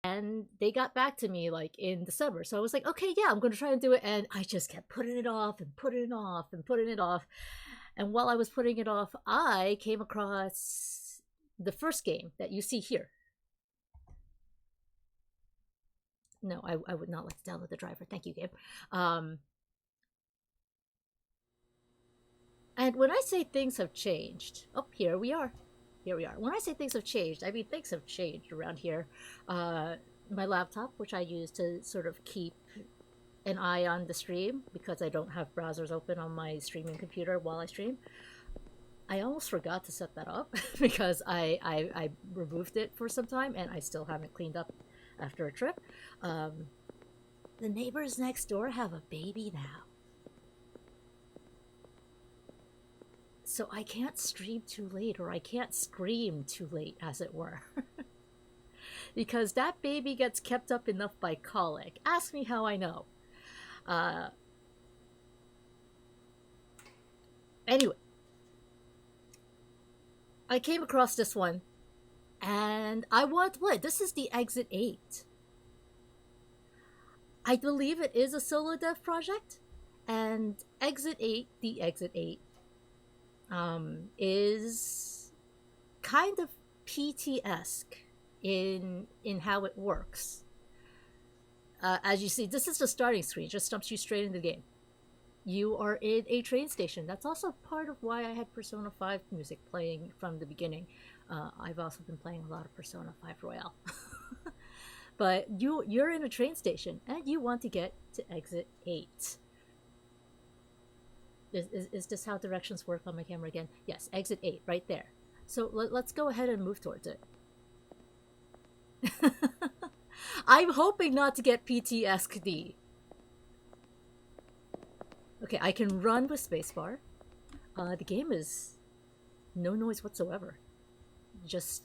And they got back to me like in December. So I was like, okay, yeah, I'm going to try and do it. And I just kept putting it off and putting it off and putting it off. And while I was putting it off, I came across the first game that you see here. No, I would not like to download the driver. Thank you, Gabe. Um, and when I say things have changed, oh, here we are. Here we are. When I say things have changed, I mean things have changed around here. Uh, my laptop, which I use to sort of keep an eye on the stream because I don't have browsers open on my streaming computer while I stream. I almost forgot to set that up because I removed it for some time and I still haven't cleaned up after a trip. Um, the neighbors next door have a baby now. So I can't stream too late, or I can't scream too late, as it were. Because that baby gets kept up enough by colic. Ask me how I know. Uh, anyway, I came across this one, and I want to play. This is the Exit 8. I believe it is a solo dev project, and Exit 8, the Exit 8, is kind of PT-esque in how it works. As you see, this is the starting screen. It just jumps you straight into the game. You are in a train station. That's also part of why I had Persona 5 music playing from the beginning. I've also been playing a lot of Persona 5 Royale. But you're in a train station and you want to get to exit 8. Is this how directions work on my camera again? Yes, exit 8, right there. So let's go ahead and move towards it. I'm hoping not to get PTSD. Okay, I can run with spacebar. The game is no noise whatsoever. Just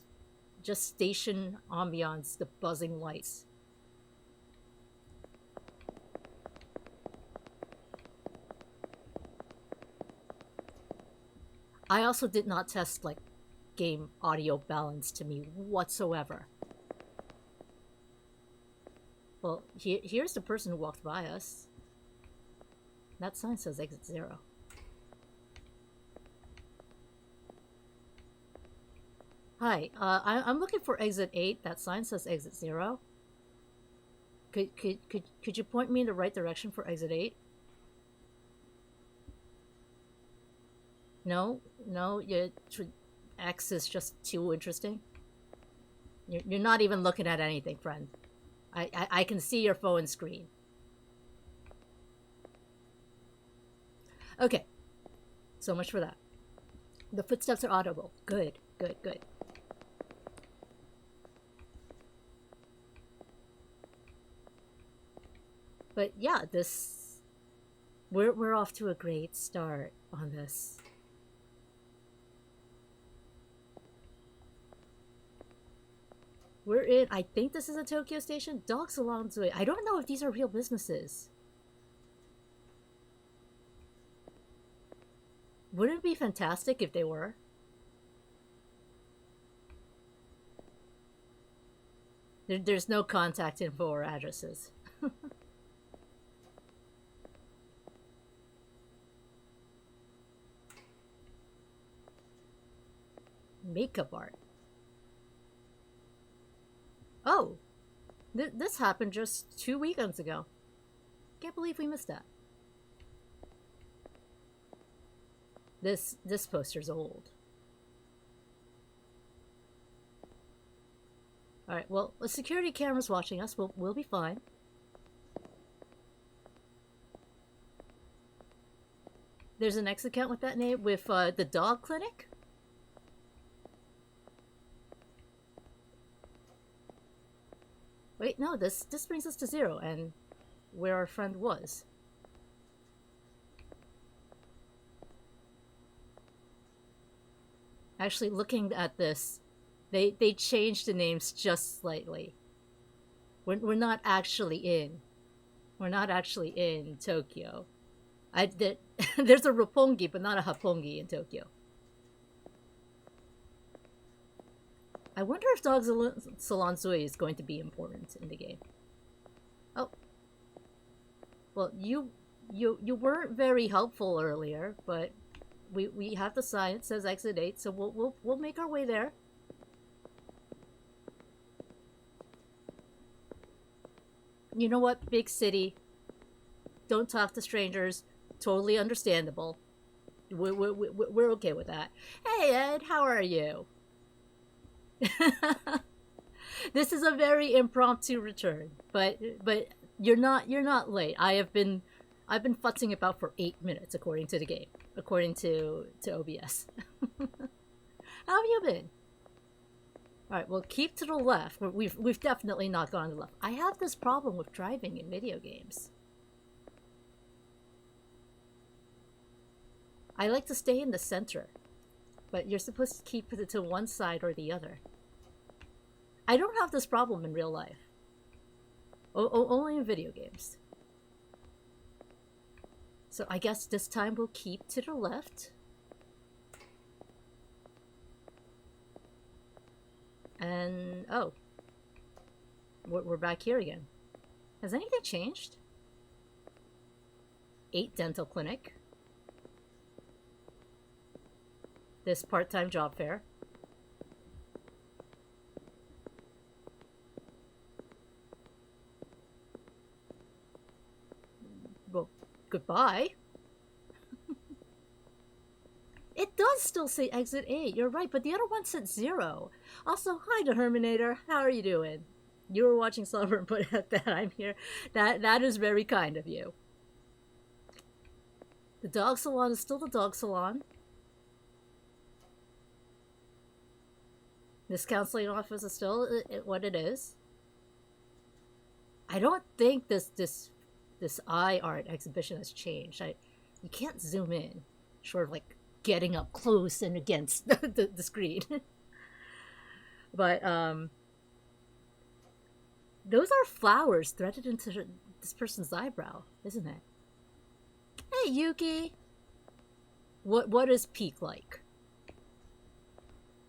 station ambiance, the buzzing lights. I also did not test like game audio balance to me whatsoever. Well, here's the person who walked by us. That sign says exit 0. Hi, I'm looking for exit 8. That sign says exit 0. Could you point me in the right direction for exit 8? No, X is just too interesting. You're not even looking at anything, friend. I can see your phone screen. Okay, so much for that. The footsteps are audible. Good. But yeah, we're off to a great start on this. We're in, I think this is a Tokyo station. Dogs along the way. I don't know if these are real businesses. Wouldn't it be fantastic if they were? There's no contact info or addresses. Makeup art. Oh, this happened just 2 weekends ago. Can't believe we missed that. This poster's old. All right. Well, the security camera's watching us. We'll be fine. There's an X account with that name with the dog clinic. Wait, no. This brings us to 0 and where our friend was. Actually, looking at this, they changed the names just slightly. We're not actually in. We're not actually in Tokyo. There's a Roppongi, but not a Happongi in Tokyo. I wonder if Dog Salon Zui is going to be important in the game. Oh. Well, you weren't very helpful earlier, but we have the sign. It says exit 8, so we'll make our way there. You know what? Big city. Don't talk to strangers. Totally understandable. We're okay with that. Hey Ed, how are you? This is a very impromptu return, but you're not late. I've been futzing about for 8 minutes according to the game, according to OBS. How have you been? All right, well, keep to the left. We've definitely not gone to the left. I have this problem with driving in video games. I like to stay in the center, but you're supposed to keep it to one side or the other. I don't have this problem in real life. Only in video games. So I guess this time we'll keep to the left. And, oh. We're back here again. Has anything changed? 8 dental clinic. This part-time job fair. Well, goodbye. It does still say exit 8, you're right, but the other one said 0. Also, hi to Herminator, how are you doing? You were watching Silver and put out that I'm here. That is very kind of you. The dog salon is still the dog salon. This counseling office is still what it is. I don't think this eye art exhibition has changed. You can't zoom in, short of like getting up close and against the screen. But those are flowers threaded into this person's eyebrow, isn't it? Hey Yuki, what is peak like?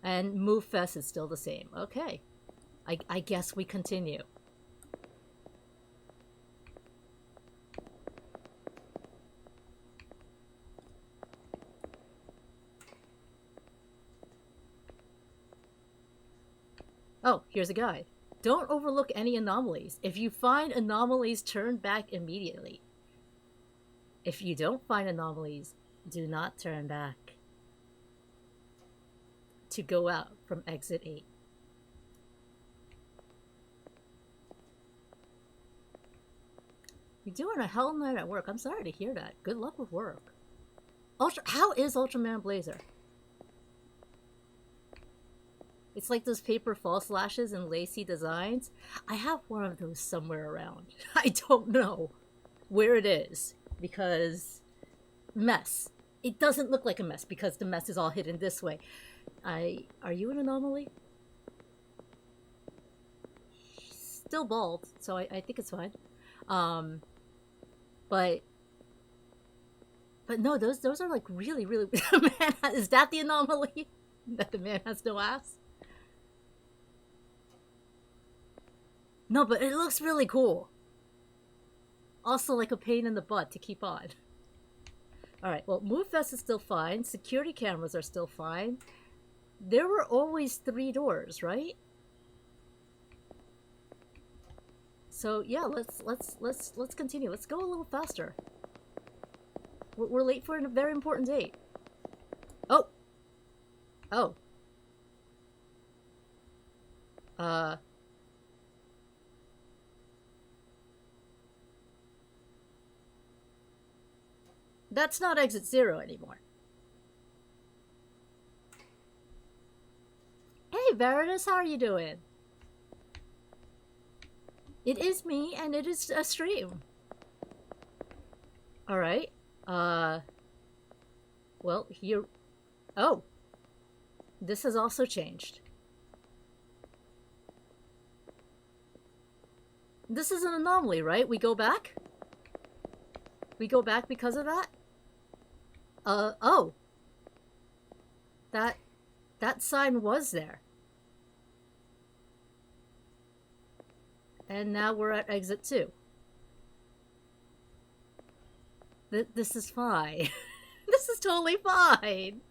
And Move Fest is still the same. Okay, I guess we continue. Oh, here's a guide. Don't overlook any anomalies. If you find anomalies, turn back immediately. If you don't find anomalies, do not turn back. To go out from exit 8. You're doing a hell night at work. I'm sorry to hear that. Good luck with work. How is Ultraman Blazer? It's like those paper false lashes and lacy designs. I have one of those somewhere around. I don't know where it is because mess. It doesn't look like a mess because the mess is all hidden this way. Are you an anomaly? Still bald, so I think it's fine. But no, those are like really. Man, is that the anomaly? That the man has no ass? No, but it looks really cool. Also like a pain in the butt to keep on. Alright, well, MoveFest is still fine. Security cameras are still fine. There were always 3 doors, right? So yeah, let's continue. Let's go a little faster. We're late for a very important date. Oh. That's not exit 0 anymore. Hey, Veritas, how are you doing? It is me, and it is a stream. Alright. Well, here... Oh. This has also changed. This is an anomaly, right? We go back? We go back because of that? Oh. That sign was there. And now we're at exit 2. This is fine. This is totally fine.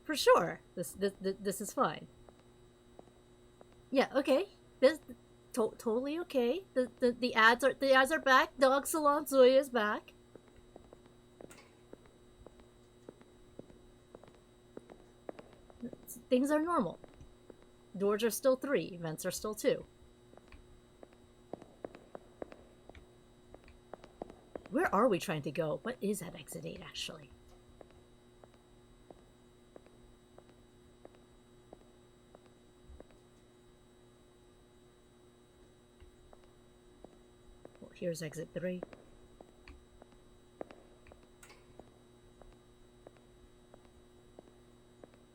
For sure. This is fine. Yeah, okay. This totally okay. The ads are back. Dog Salon Zoya is back. Things are normal. Doors are still 3. Vents are still 2. Where are we trying to go? What is that exit 8, actually? Well, here's exit 3.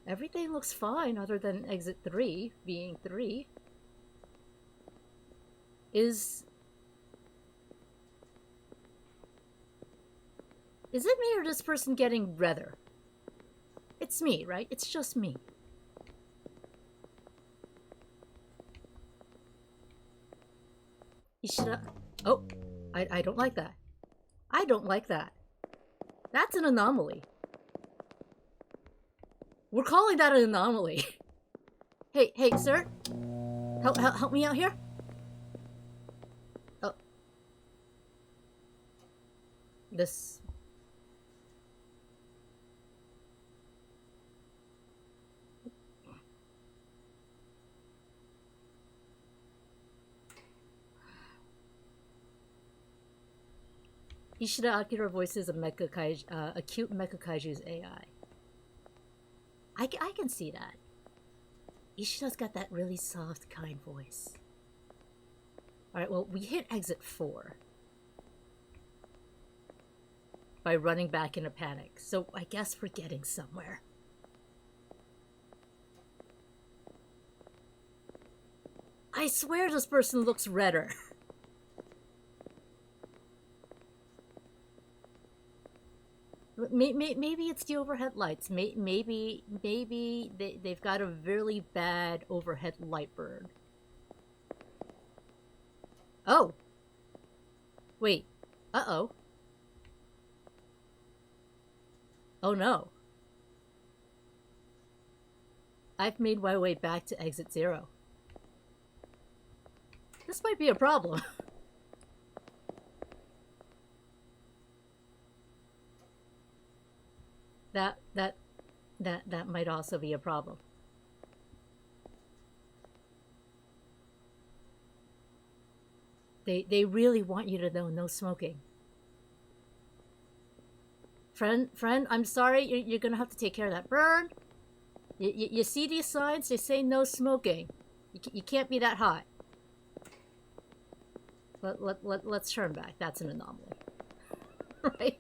Everything looks fine other than exit 3 being 3. Is it me or this person getting redder? It's me, right? It's just me. Ishida. Oh, I don't like that. I don't like that. That's an anomaly. We're calling that an anomaly. Hey, sir. Help me out here. Oh. This... Ishida Akira voices a cute Mecha Kaiju's AI. I can see that. Ishida's got that really soft, kind voice. Alright, well, we hit exit 4 by running back in a panic, so I guess we're getting somewhere. I swear this person looks redder. Maybe it's the overhead lights. Maybe they've got a really bad overhead light burn. Oh. Wait. Uh-oh. Oh no. I've made my way back to exit 0. This might be a problem. That might also be a problem. They really want you to know no smoking. Friend, I'm sorry, you're gonna have to take care of that burn. You see these signs? They say no smoking. You can't be that hot. Let's turn back. That's an anomaly. Right?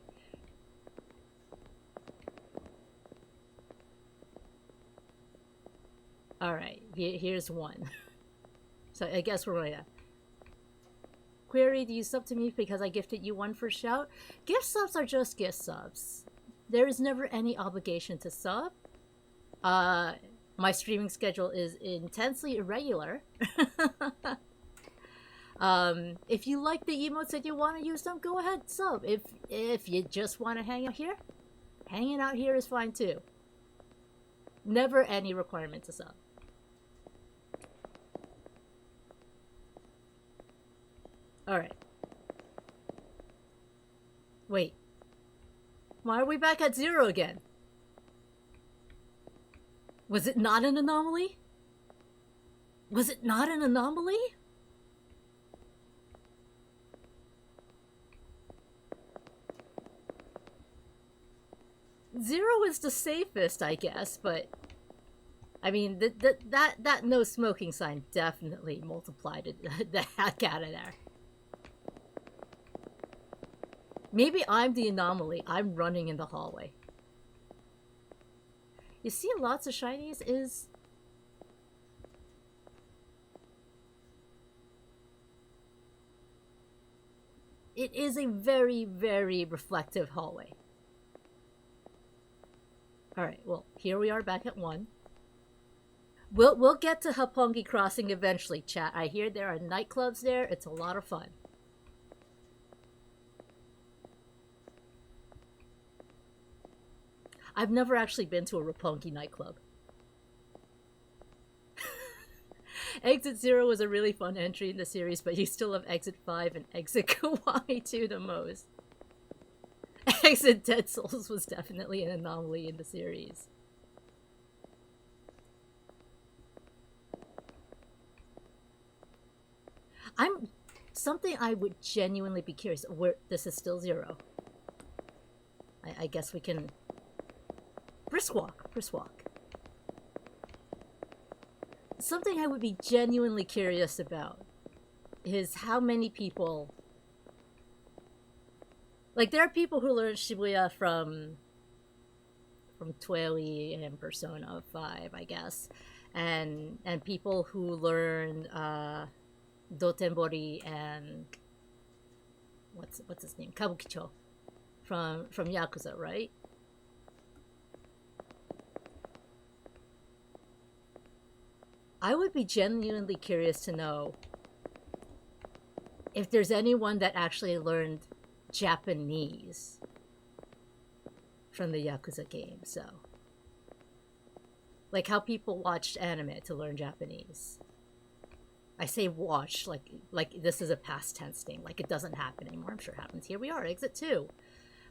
Alright, here's one. So I guess we're going to... Query, do you sub to me because I gifted you one for shout? Gift subs are just gift subs. There is never any obligation to sub. My streaming schedule is intensely irregular. If you like the emotes and you want to use them, go ahead, sub. If you just want to hang out here, hanging out here is fine too. Never any requirement to sub. Alright. Wait. Why are we back at 0 again? Was it not an anomaly? Was it not an anomaly? Zero is the safest, I guess, but... I mean, that no smoking sign definitely multiplied the heck out of there. Maybe I'm the anomaly. I'm running in the hallway. You see lots of shinies is... It is a very, very reflective hallway. Alright, well, here we are back at 1. We'll get to Hapongi Crossing eventually, chat. I hear there are nightclubs there. It's a lot of fun. I've never actually been to a Roppongi nightclub. Exit Zero was a really fun entry in the series, but you still love Exit 5 and Exit Kawaii 2 the most. Exit Dead Souls was definitely an anomaly in the series. Something I would genuinely be curious. Where this is still Zero. I guess we can brisk walk. Something I would be genuinely curious about is how many people, like, there are people who learn Shibuya from Toei and Persona 5, I guess, and people who learn Dotenbori and what's his name, Kabukicho from Yakuza, right? I would be genuinely curious to know if there's anyone that actually learned Japanese from the Yakuza game. So, like how people watched anime to learn Japanese. I say watch like this is a past tense thing. Like it doesn't happen anymore. I'm sure it happens. Here we are, Exit 2.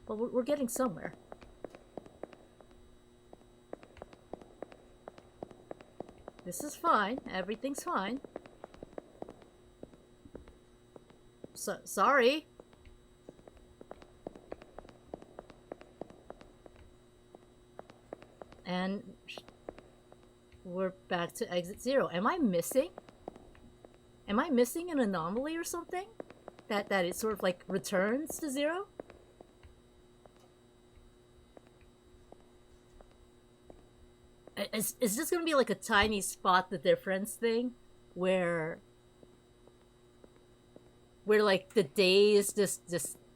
But we're getting somewhere. This is fine. Everything's fine. So, sorry. And we're back to Exit 0. Am I missing an anomaly or something? That it sort of like returns to 0? Is this going to be like a tiny spot the difference thing where like the days this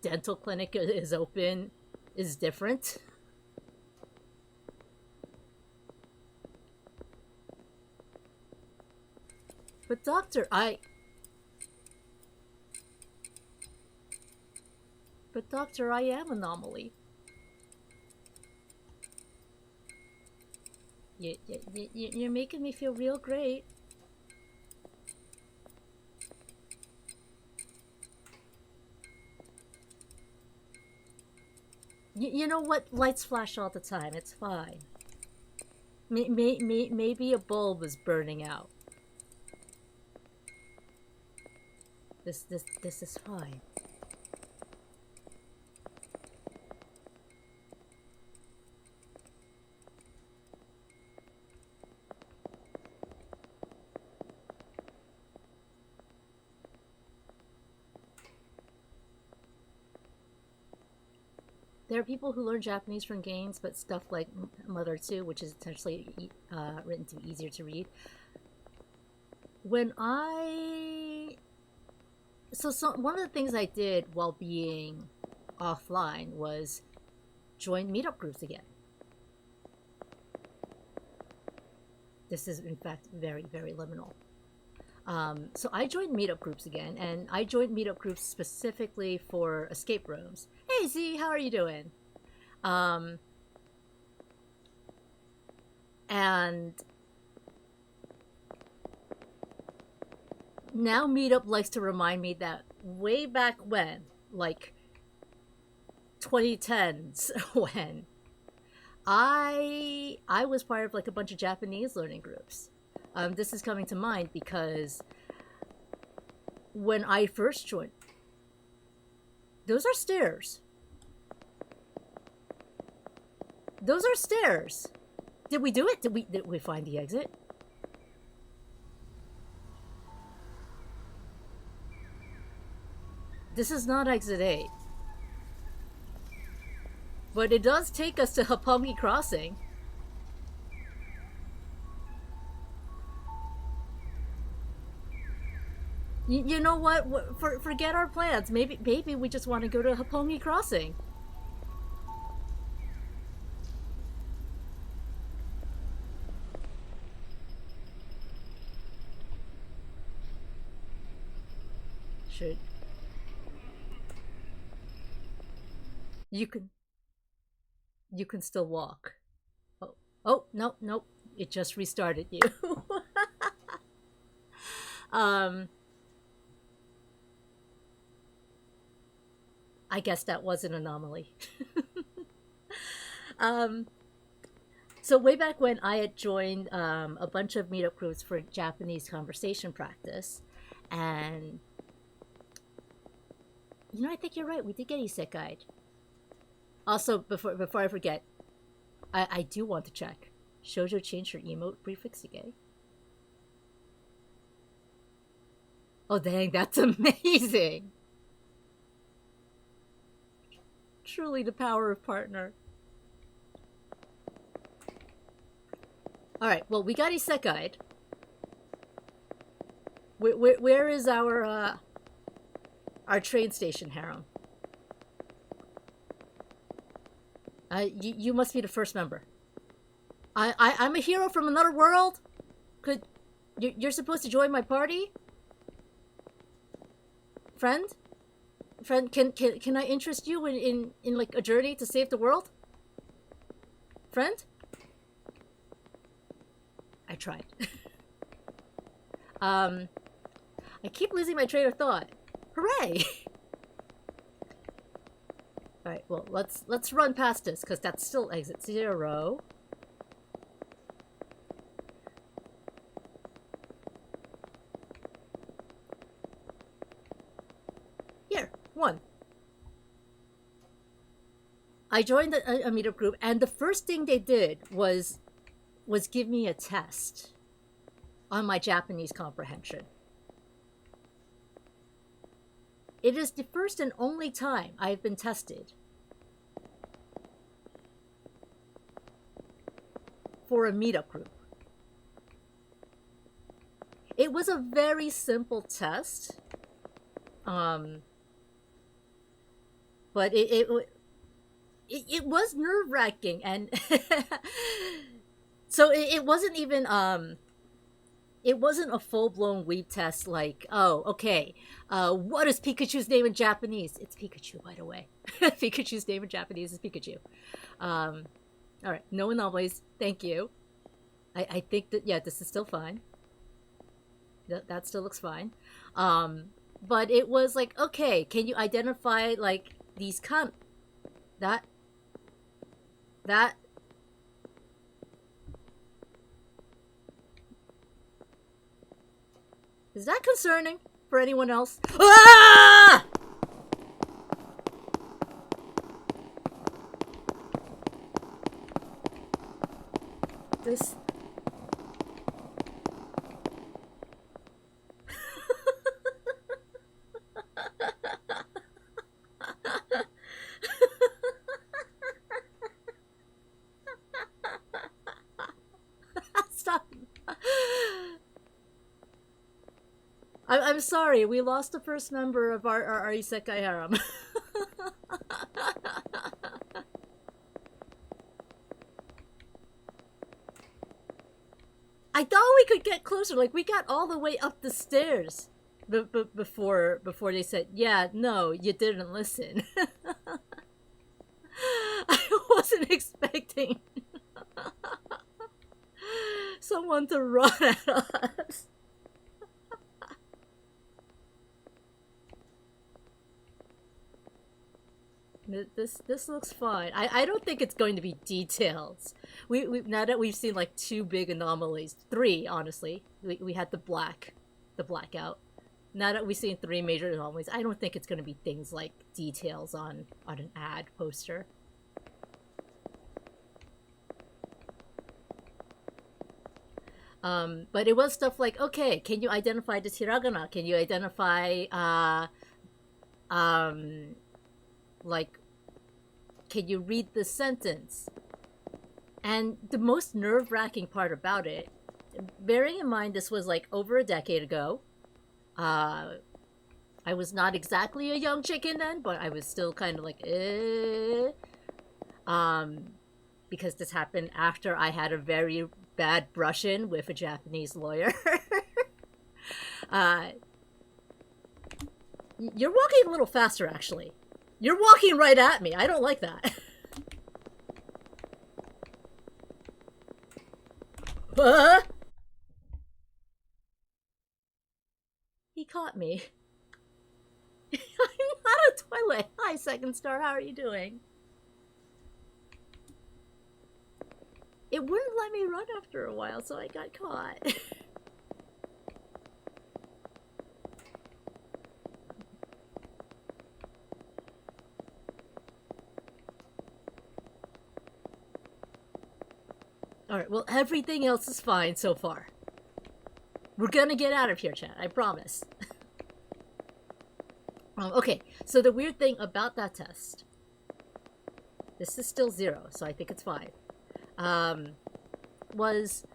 dental clinic is open is different? But doctor, I am anomaly. You're making me feel real great. You know what? Lights flash all the time. It's fine. Maybe a bulb is burning out. This is fine. There are people who learn Japanese from games, but stuff like Mother 2, which is essentially written to be easier to read. When so one of the things I did while being offline was join meetup groups again. This is in fact very, very liminal. So I joined meetup groups again, and I joined meetup groups specifically for escape rooms. Hey Z, how are you doing? And now meetup likes to remind me that way back when, like 2010s, when I was part of like a bunch of Japanese learning groups. This is coming to mind because when I first joined, those are stairs. Those are stairs. Did we do it? Did we find the exit? This is not Exit 8. But it does take us to Hapongi Crossing. You know what? Forget our plans. Maybe we just want to go to Hapongi Crossing. should. You can still walk. Oh, oh no, nope. It just restarted you. um, I guess that was an anomaly. um, so way back when I had joined a bunch of meetup groups for Japanese conversation practice, and I think you're right. We did get isekai'd. Also, before I forget, I do want to check. Shoujo changed her emote prefix again. Oh dang, that's amazing! Truly the power of partner. Alright, well, we got isekai'd. Where is our train station harem? You must be the first member. I'm a hero from another world? You're supposed to join my party? Friend? Can I interest you in like a journey to save the world? Friend? I tried. I keep losing my train of thought. Hooray! Alright, well, let's run past this, because that's still exit 0. Here, 1. I joined a meetup group, and the first thing they did was give me a test on my Japanese comprehension. It is the first and only time I have been tested for a meetup group. It was a very simple test, but it was nerve-wracking, and so it wasn't even it wasn't a full-blown weeb test like, oh, okay, what is Pikachu's name in Japanese? It's Pikachu, by the way. Pikachu's name in Japanese is Pikachu. All right, no anomalies, thank you. I think that, yeah, this is still fine. That still looks fine. But it was like, okay, can you identify, like, these that is that concerning for anyone else? Ah! This. Stop. I'm sorry, we lost the first member of our isekai harem. I thought we could get closer. Like, we got all the way up the stairs before they said, yeah, no, you didn't listen. I wasn't expecting someone to run at us. This looks fine. I don't think it's going to be details. We now that we've seen like 2 big anomalies, 3 honestly. We had the blackout. Now that we've seen 3 major anomalies, I don't think it's going to be things like details on an ad poster. But it was stuff like, okay, can you identify this hiragana? Can you identify like, can you read the sentence? And the most nerve-wracking part about it, bearing in mind this was like over a decade ago, I was not exactly a young chicken then, but I was still kind of like, because this happened after I had a very bad brush-in with a Japanese lawyer. You're walking a little faster, actually. You're walking right at me. I don't like that. He caught me. I'm not a toilet. Hi, Second Star. How are you doing? It wouldn't let me run after a while, so I got caught. Alright, well, everything else is fine so far. We're gonna get out of here, chat. I promise. Okay, so the weird thing about that test, this is still 0, so I think it's fine, was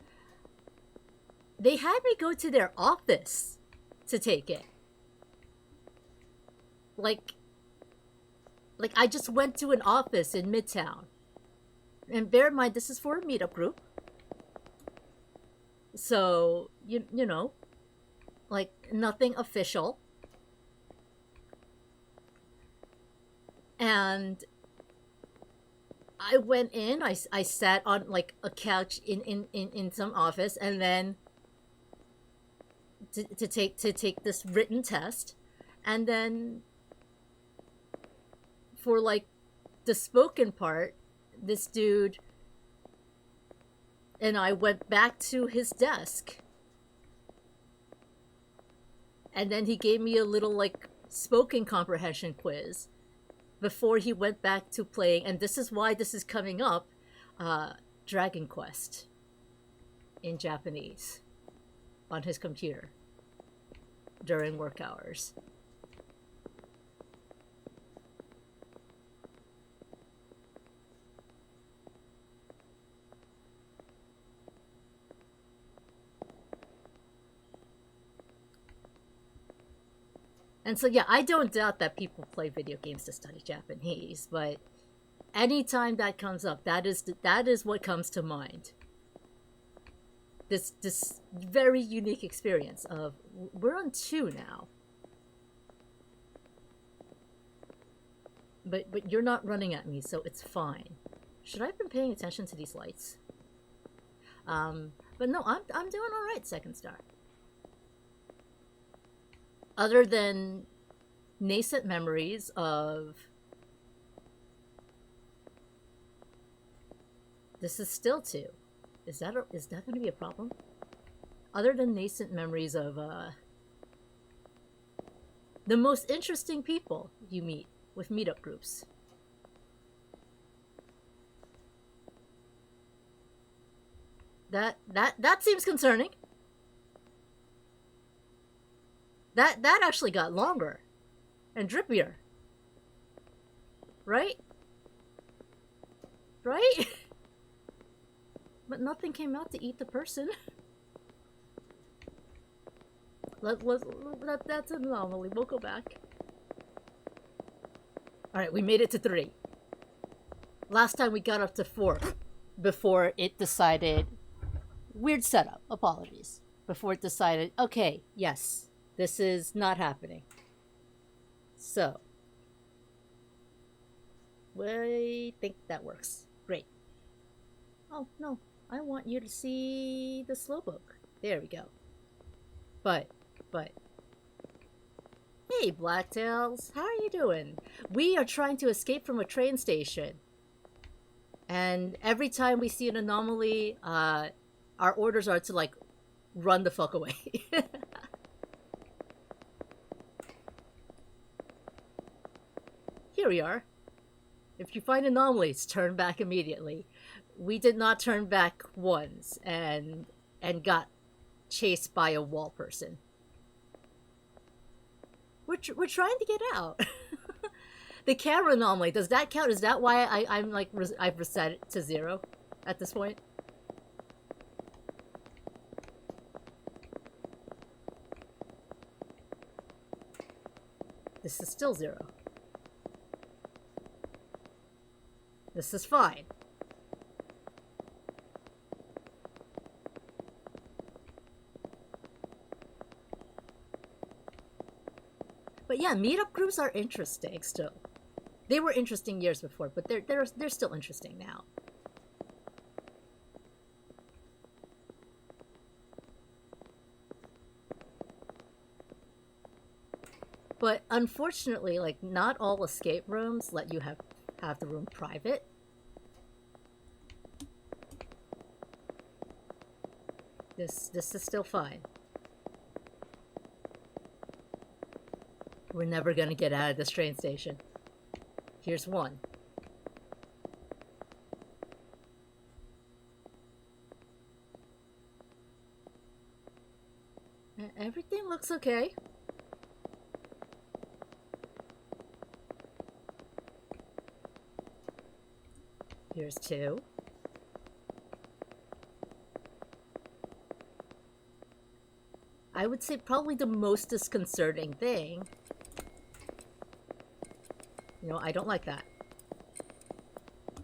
they had me go to their office to take it. Like I just went to an office in Midtown. And bear in mind, this is for a meetup group. So, you know, like, nothing official. And I went in, I sat on, like, a couch in some office, and then to take this written test. And then for, like, the spoken part, this dude and I went back to his desk. And then he gave me a little, like, spoken comprehension quiz before he went back to playing, and this is why this is coming up, Dragon Quest in Japanese on his computer during work hours. And so, yeah, I don't doubt that people play video games to study Japanese, but anytime that comes up, that is what comes to mind. This very unique experience of, we're on 2 now. But you're not running at me, so it's fine. Should I have been paying attention to these lights? But no, I'm doing all right, Second Star. Other than nascent memories of... This is still 2. Is that going to be a problem? Other than nascent memories of the most interesting people you meet with meetup groups. That seems concerning. That actually got longer and drippier. Right? Right? But nothing came out to eat the person. That's an anomaly. We'll go back. Alright, we made it to 3. Last time we got up to 4 before it decided... Weird setup. Apologies. Before it decided, okay, yes, this is not happening. So, I think that works. Great. Oh, no. I want you to see the slowpoke. There we go. But... Hey, Blacktails. How are you doing? We are trying to escape from a train station. And every time we see an anomaly, our orders are to, like, run the fuck away. Here we are. If you find anomalies, turn back immediately. We did not turn back once and got chased by a wall person. We're trying to get out. The camera anomaly, does that count? Is that why I'm like I've reset it to 0 at this point? This is still 0. This is fine. But yeah, meetup groups are interesting still. They were interesting years before, but they're still interesting now. But unfortunately, like not all escape rooms let you have the room private. This is still fine. We're never gonna get out of this train station. Here's one. Everything looks okay. Here's two. I would say probably the most disconcerting thing. You know, I don't like that.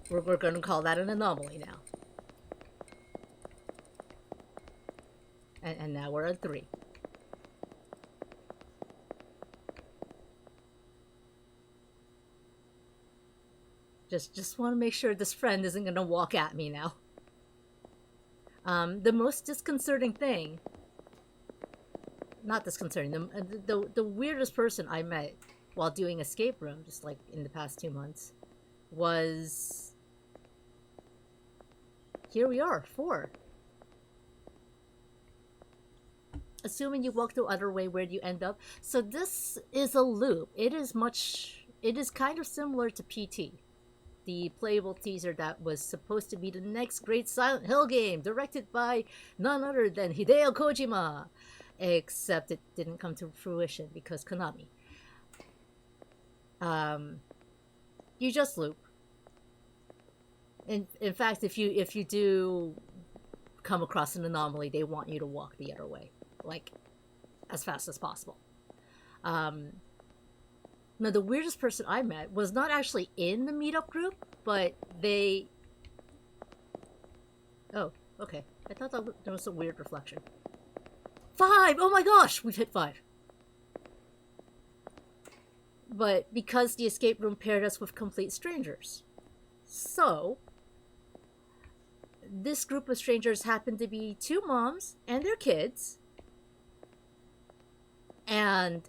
We're going to call that an anomaly now. And now we're at 3. Just want to make sure this friend isn't going to walk at me now. The most disconcerting thing, not disconcerting, the weirdest person I met while doing escape room, just like in the past 2 months, was, here we are, 4. Assuming you walk the other way, where do you end up? So this is a loop. It is kind of similar to PT, the playable teaser that was supposed to be the next great Silent Hill game, directed by none other than Hideo Kojima. Except it didn't come to fruition because Konami. You just loop. In fact, if you do come across an anomaly, they want you to walk the other way, like as fast as possible. Now, the weirdest person I met was not actually in the meetup group, but they... Oh, okay. I thought that there was a weird reflection. 5! Oh my gosh! We've hit 5. But because the escape room paired us with complete strangers. So, this group of strangers happened to be 2 moms and their kids. And...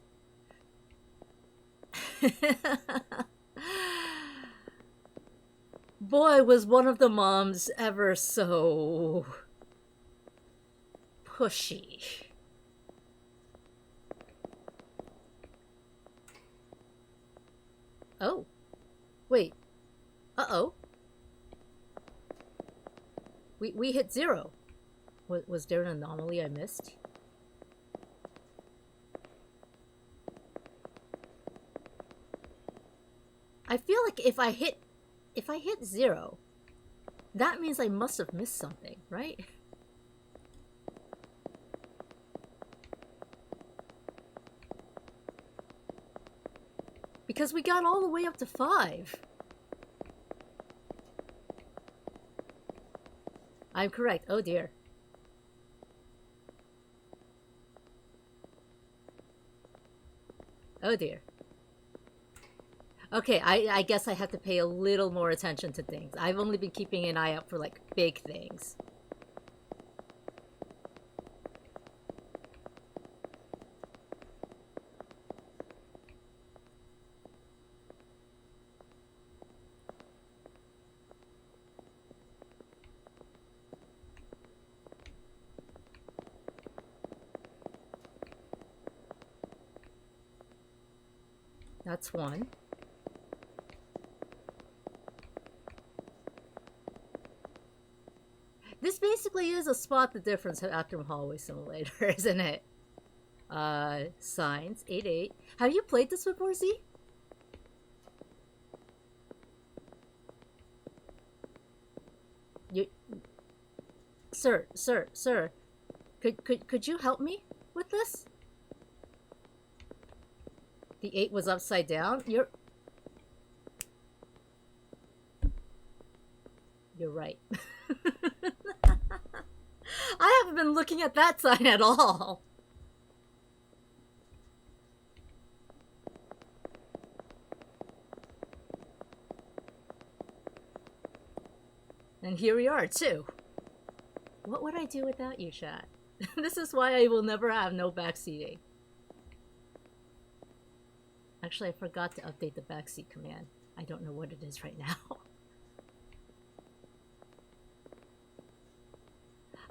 boy, was one of the moms ever so pushy. Oh. Wait. Uh-oh. We hit 0. Was there an anomaly I missed? I feel like if I hit 0, that means I must have missed something, right? Because we got all the way up to 5. I'm correct. Oh dear. Oh dear. Okay, I guess I have to pay a little more attention to things. I've only been keeping an eye out for, like, big things. That's 1. This basically is a spot the difference after Hallway Simulator, isn't it? Signs, 8-8. Have you played this before, Z? You... Sir. Could you help me with this? The 8 was upside down? You're right. I haven't been looking at that sign at all. And here we are, too. What would I do without you, chat? This is why I will never have no backseating. Actually, I forgot to update the backseat command. I don't know what it is right now.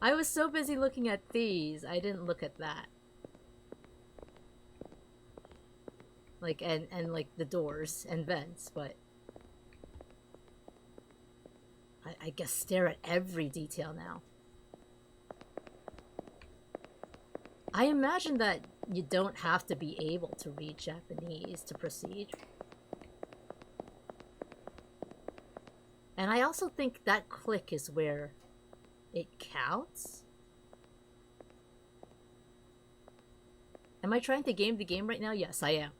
I was so busy looking at these, I didn't look at that. Like, and like the doors and vents, but I guess stare at every detail now. I imagine that you don't have to be able to read Japanese to proceed. And I also think that click is where it counts. Am I trying to game the game right now? Yes, I am.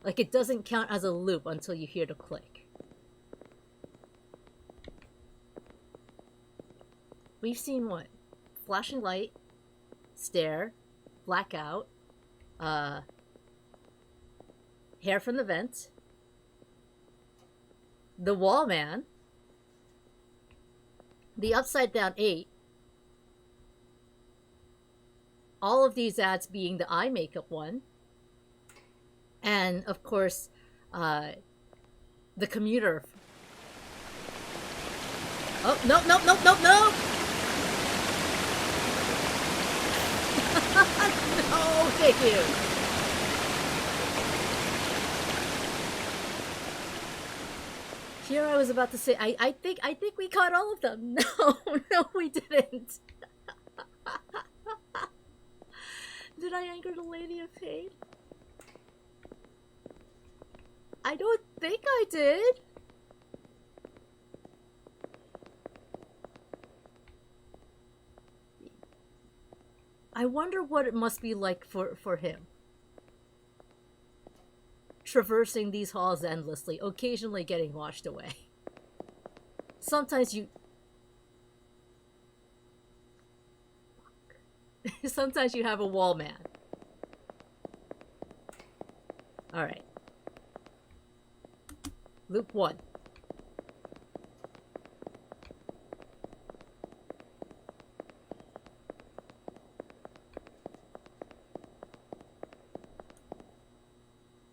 Like, it doesn't count as a loop until you hear the click. We've seen what? Flashing light, stare, blackout, hair from the vent, the wall man, the upside down 8, all of these ads being the eye makeup one, and of course, the commuter. Oh, no, no, no, no, no! No, thank you. Here I was about to say, I think we caught all of them. No, no, we didn't. Did I anger the Lady of Pain? I don't think I did. I wonder what it must be like for him. Traversing these halls endlessly, occasionally getting washed away. Sometimes you... Sometimes you have a wall man. Alright. Loop 1.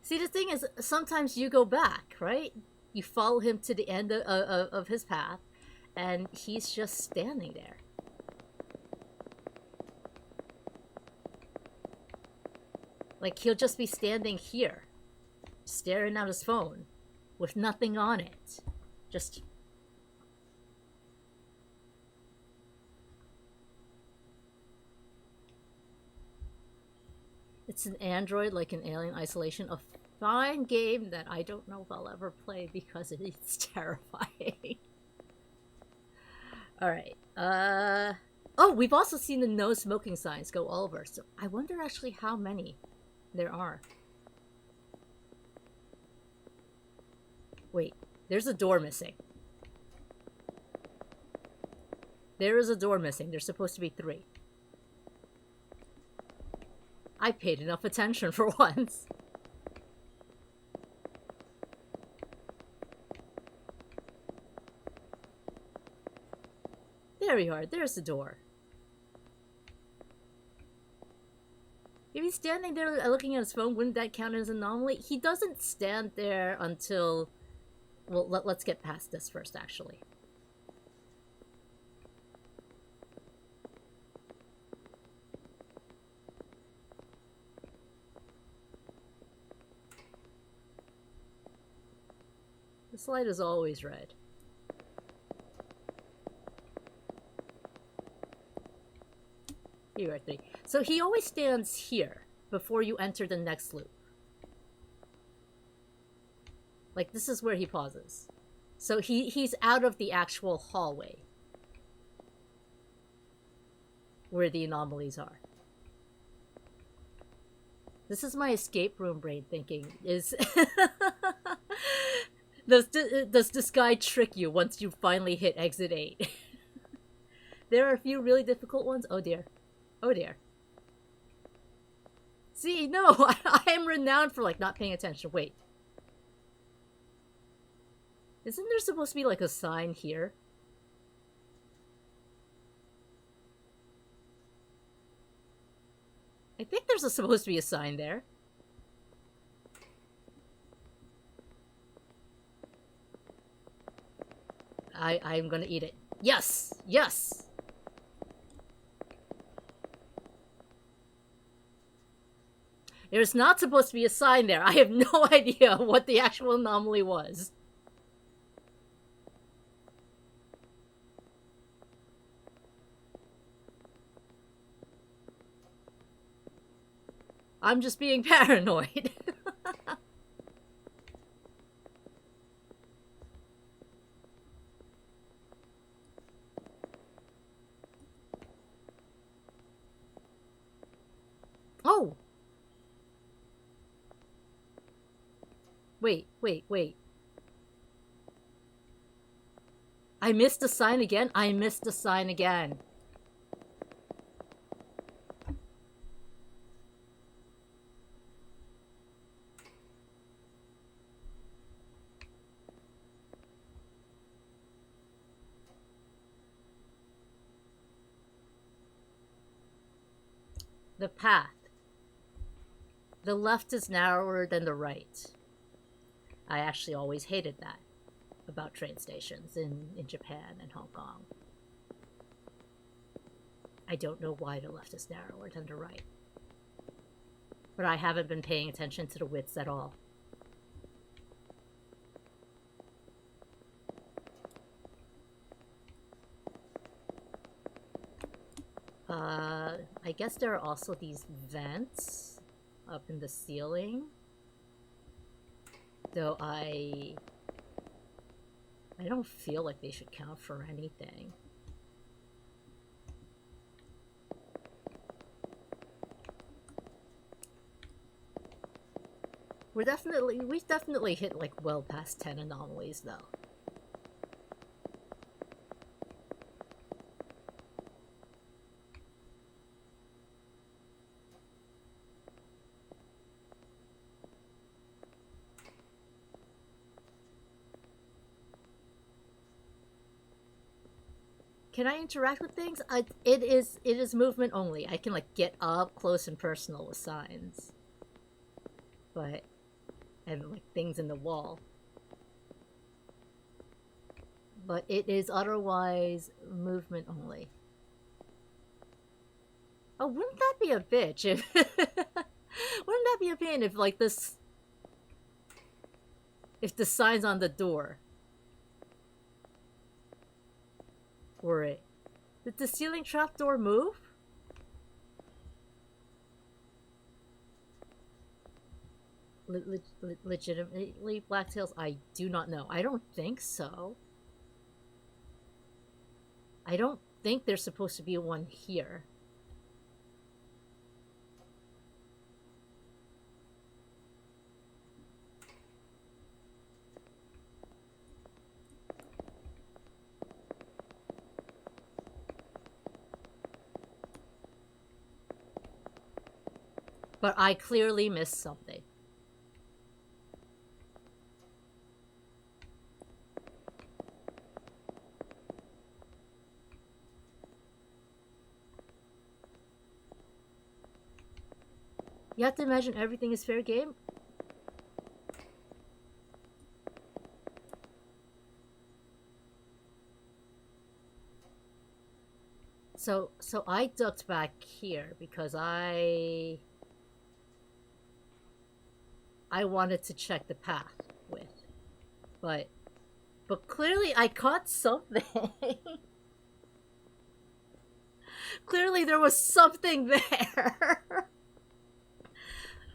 See, the thing is, sometimes you go back, right? You follow him to the end of his path, and he's just standing there. Like, he'll just be standing here, staring at his phone, with nothing on it. Just... It's an android, like an Alien Isolation, a fine game that I don't know if I'll ever play because it's terrifying. Alright, oh, we've also seen the no smoking signs go all over, so I wonder actually how many there are. Wait, there's a door missing. There is a door missing. There's supposed to be 3. I paid enough attention for once. There we are. There's the door. If he's standing there looking at his phone, wouldn't that count as an anomaly? He doesn't stand there until... Well, let's get past this first, actually. This light is always red. Here are 3. So he always stands here before you enter the next loop. Like, this is where he pauses. So he's out of the actual hallway where the anomalies are. This is my escape room brain thinking. Is does this guy trick you once you finally hit exit 8? There are a few really difficult ones. Oh dear. Oh dear. See, no, I am renowned for, like, not paying attention. Wait. Isn't there supposed to be like a sign here? I think there's supposed to be a sign there. I'm gonna eat it. Yes! Yes! There's not supposed to be a sign there. I have no idea what the actual anomaly was. I'm just being paranoid. Oh! Wait. I missed a sign again? I missed a sign again. The path. The left is narrower than the right. I actually always hated that about train stations in Japan and Hong Kong. I don't know why the left is narrower than the right. But I haven't been paying attention to the widths at all. I guess there are also these vents up in the ceiling. Though I don't feel like they should count for anything. We've definitely hit like well past 10 anomalies though. Can I interact with things? It is movement only. I can like get up close and personal with signs. But and like things in the wall. But it is otherwise movement only. Oh, wouldn't that be a bitch if wouldn't that be a pain if like this if the signs on the door were it. Did the ceiling trapdoor move? Legitimately Blacktails? I do not know. I don't think so. I don't think there's supposed to be one here. But I clearly missed something. You have to imagine everything is fair game. So I ducked back here because I wanted to check the path with. But clearly I caught something. Clearly there was something there.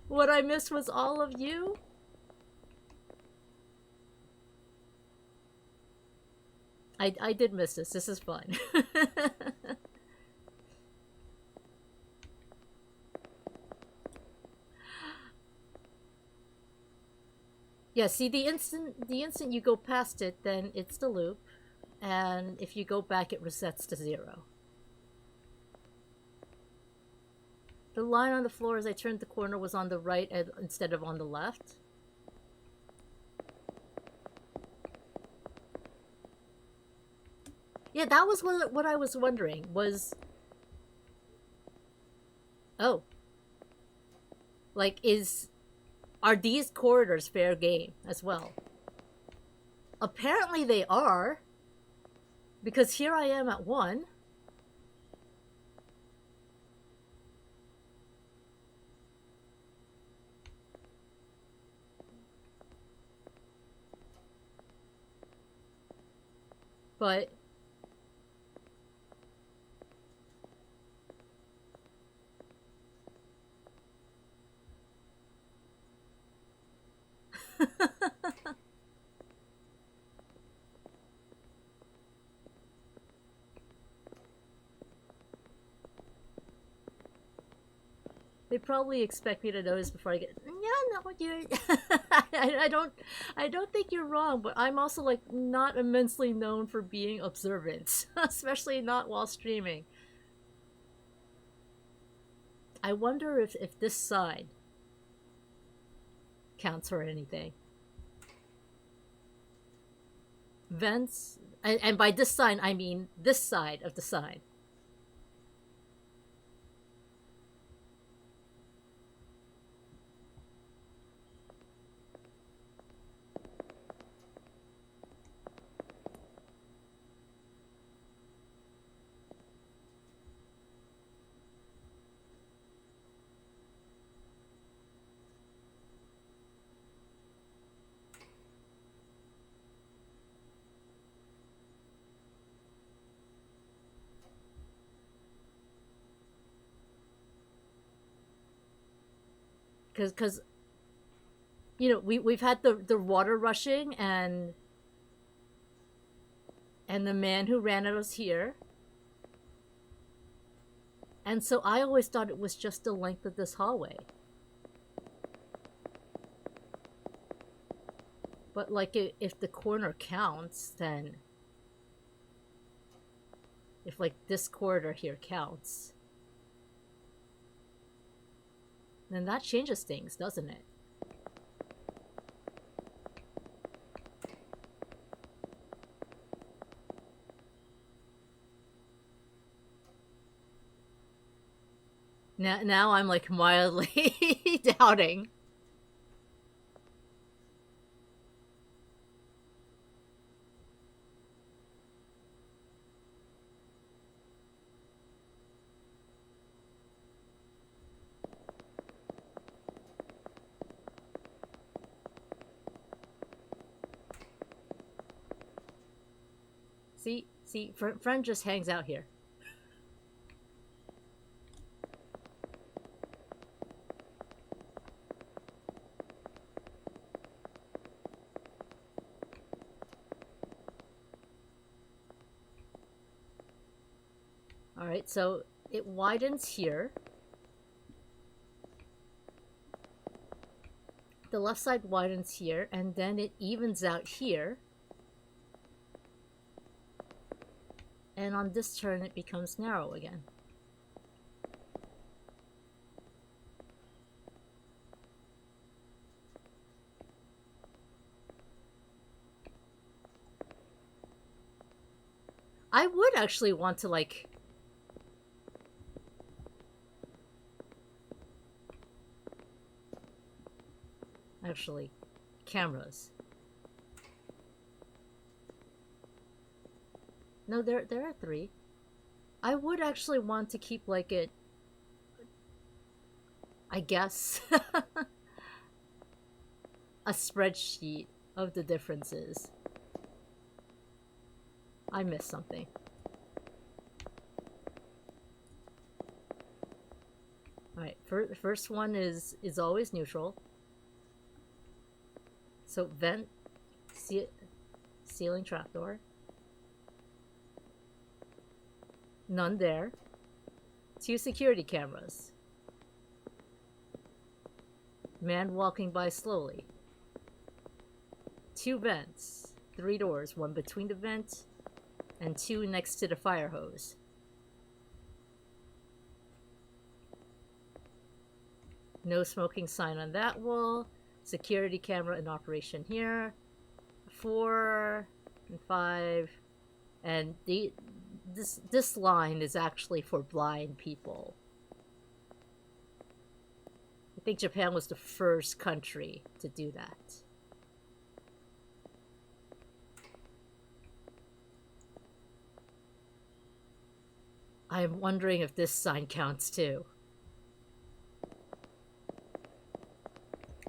What I missed was all of you. I did miss this. This is fun. Yeah, see, the instant you go past it, then it's the loop, and if you go back, it resets to 0. The line on the floor as I turned the corner was on the right instead of on the left. Yeah, that was what I was wondering was, oh, like are these corridors fair game as well? Apparently they are, because here I am at one. But they probably expect me to notice before I get. Yeah, no, you. I don't think you're wrong, but I'm also like not immensely known for being observant, especially not while streaming. I wonder if this side counts for anything. Vents, and by this side I mean this side of the sign. Because you know we've had the water rushing and the man who ran at us here, and so I always thought it was just the length of this hallway. But like if the corner counts, then if like this corridor here counts, then that changes things, doesn't it? Now I'm like mildly doubting. See, friend just hangs out here. All right, so it widens here. The left side widens here, and then it evens out here. And on this turn, it becomes narrow again. I would actually want to like actually cameras. No, there are three. I would actually want to keep like it, I guess, a spreadsheet of the differences. I missed something. Alright, first one is always neutral. So vent, ceiling trapdoor. None there. 2 security cameras. Man walking by slowly. 2 vents. 3 doors, 1 between the vent and 2 next to the fire hose. No smoking sign on that wall. Security camera in operation here. 4 and 5. And this line is actually for blind people. I think Japan was the first country to do that. I'm wondering if this sign counts too.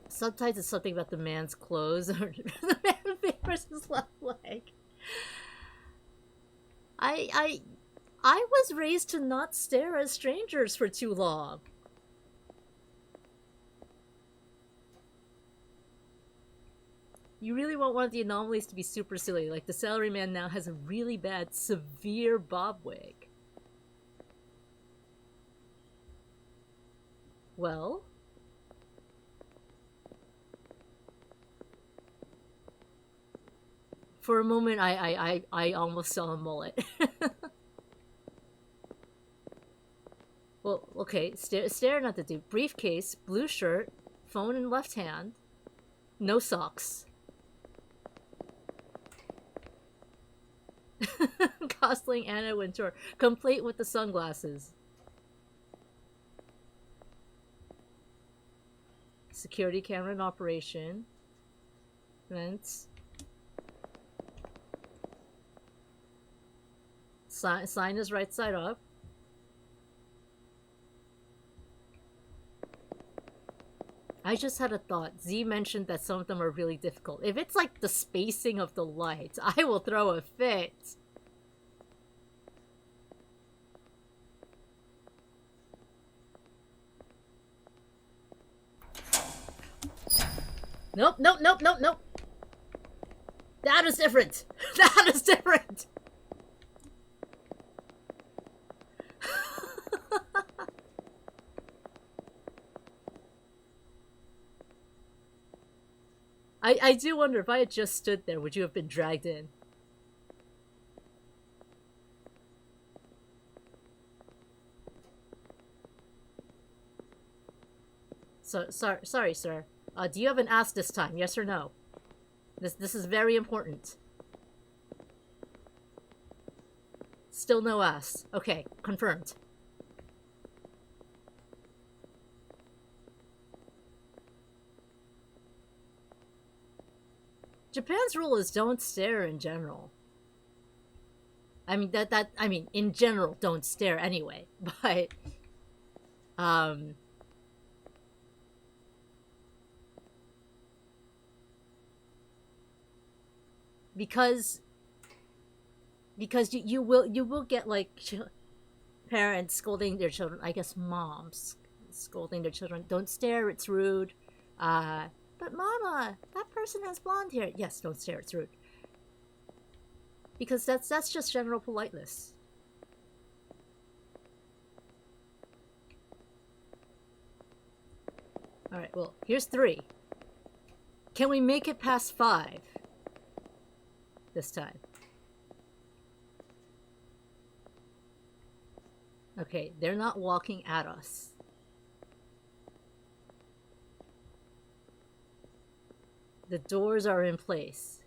Sometimes it's something about the man's clothes or the man favors his left leg. I was raised to not stare at strangers for too long. You really want one of the anomalies to be super silly, like the salaryman now has a really bad, severe bob wig. Well, for a moment, I almost saw a mullet. Well, okay, staring at the dude. Briefcase, blue shirt, phone in left hand, no socks. Gosling Anna Wintour, complete with the sunglasses. Security camera in operation. Vents. Sign is right side up. I just had a thought. Z mentioned that some of them are really difficult. If it's like the spacing of the lights, I will throw a fit. Nope, nope, nope, nope, nope. That is different. That is different. I do wonder if I had just stood there, would you have been dragged in? So sorry, sir. Do you have an ask this time? Yes or no? This is very important. Still no ask. Okay, confirmed. Japan's rule is don't stare in general. I mean I mean in general don't stare anyway, but because you will get like parents scolding their children, I guess moms scolding their children, don't stare, it's rude. But mama, that person has blonde hair. Yes, don't stare, it's rude. Because that's just general politeness. Alright, well, here's 3. Can we make it past 5? This time. Okay, they're not walking at us. The doors are in place.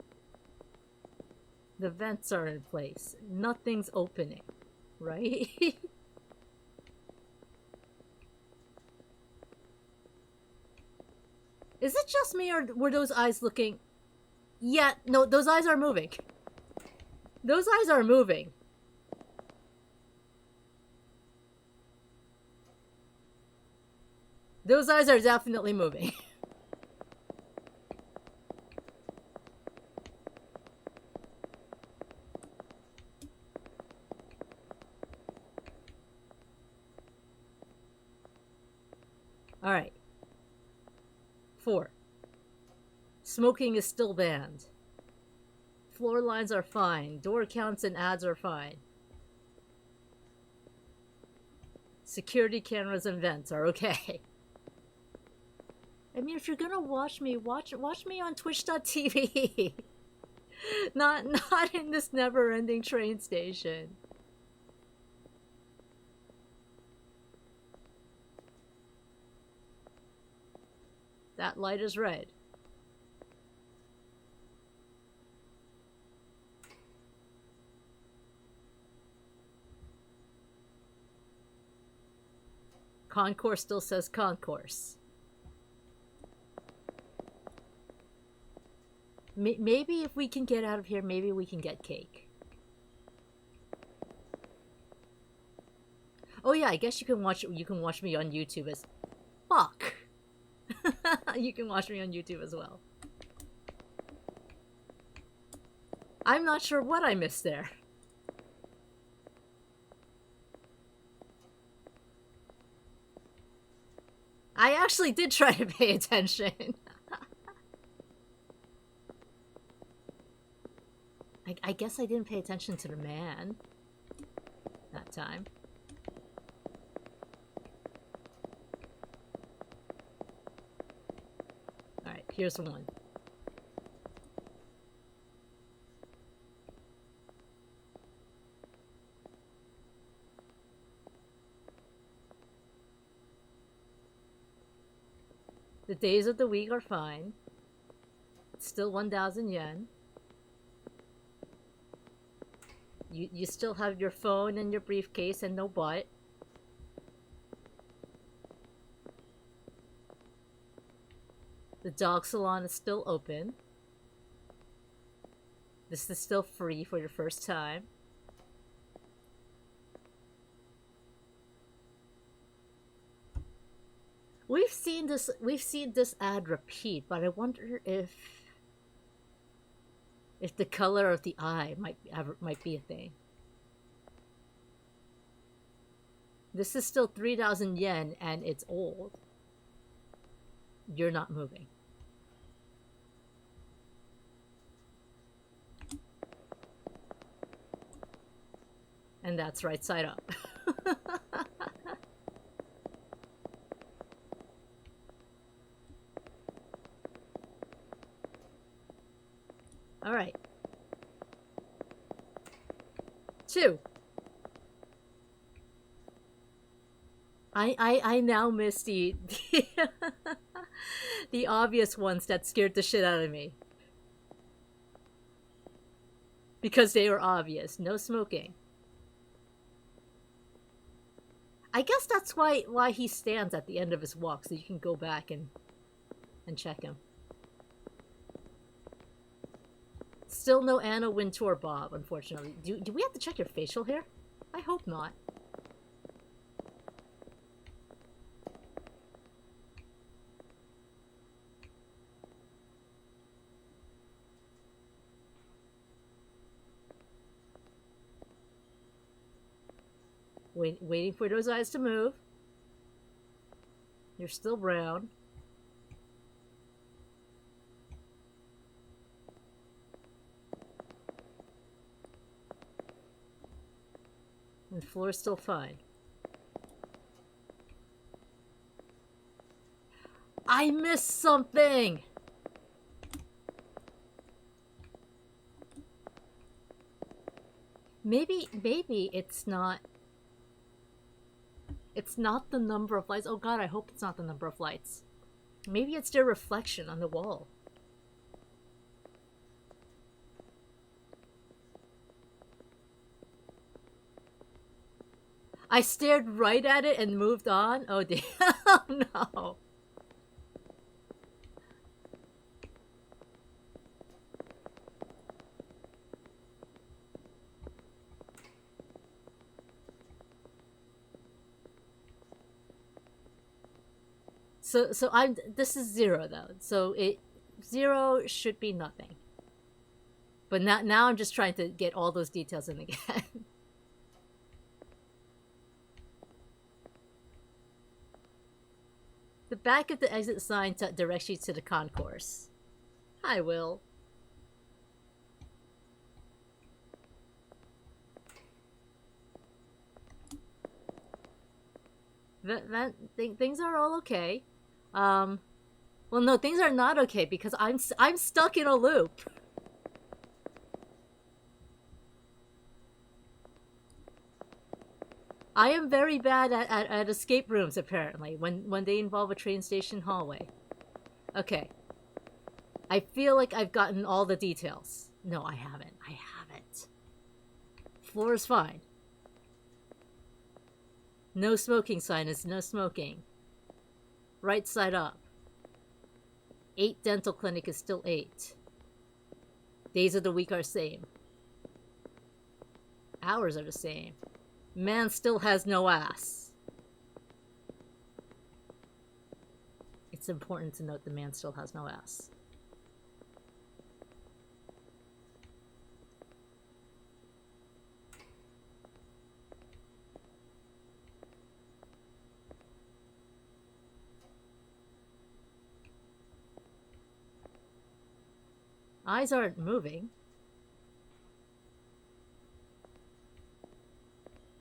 The vents are in place. Nothing's opening, right? Is it just me or were those eyes looking... Yeah, no, those eyes are moving. Those eyes are moving. Those eyes are definitely moving. Alright. 4. Smoking is still banned. Floor lines are fine. Door counts and ads are fine. Security cameras and vents are okay. I mean, if you're gonna watch me, watch me on twitch.tv. not in this never-ending train station. That light is red. Concourse still says concourse. Maybe if we can get out of here, maybe we can get cake. Oh yeah, I guess you can watch me on YouTube as fuck. You can watch me on YouTube as well. I'm not sure what I missed there. I actually did try to pay attention. I guess I didn't pay attention to the man that time. Alright, here's one. The days of the week are fine. It's still 1,000 yen. You still have your phone and your briefcase and no butt. The dog salon is still open. This is still free for your first time. We've seen this ad repeat, but I wonder if the color of the eye might be a thing. This is still 3,000 yen and it's old. You're not moving. And that's right side up. All right. 2. I now miss the the obvious ones that scared the shit out of me. Because they were obvious. No smoking. I guess that's why he stands at the end of his walk, so you can go back and check him. Still no Anna Wintour Bob, unfortunately. Do we have to check your facial hair? I hope not. Waiting for those eyes to move. You're still brown. And the floor is still fine. I missed something! Maybe it's not... It's not the number of lights. Oh god, I hope it's not the number of lights. Maybe it's their reflection on the wall. I stared right at it and moved on? Oh dear. Oh no. So this is 0 though. So 0 should be nothing. But now I'm just trying to get all those details in again. The back of the exit sign directs you to the concourse. Hi, Will. Things are all okay. Well, no, things are not okay because I'm stuck in a loop. I am very bad at escape rooms, apparently, when they involve a train station hallway. Okay. I feel like I've gotten all the details. No, I haven't. I haven't. Floor is fine. No smoking sign is no smoking. Right side up. 8 dental clinic is still 8. Days of the week are same. Hours are the same. Man still has no ass. It's important to note the man still has no ass. Eyes aren't moving.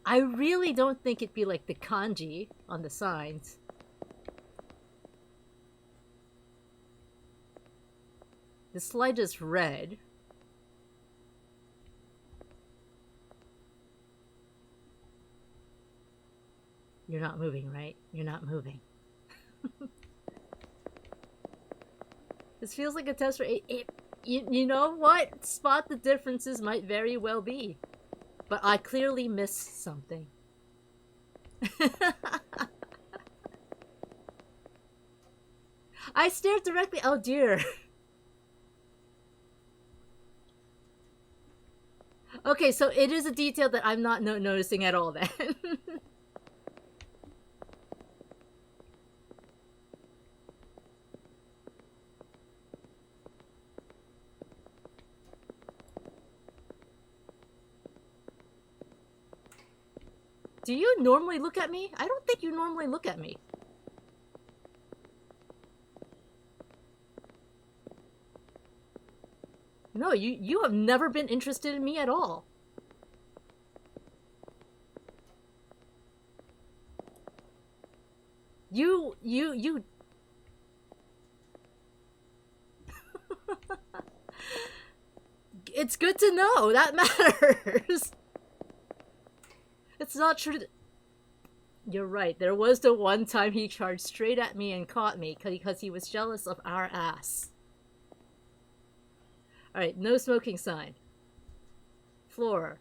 I really don't think it'd be like the kanji on the signs. This light is red. You're not moving, right? You're not moving. This feels like a test for you know what? Spot the differences might very well be. But I clearly missed something. I stared directly. Oh dear. Okay, so it is a detail that I'm not noticing at all then. Do you normally look at me? I don't think you normally look at me. No, you have never been interested in me at all. You It's good to know. That matters. It's not true. You're right. There was the one time he charged straight at me and caught me because he was jealous of our ass. Alright, no smoking sign. Floor.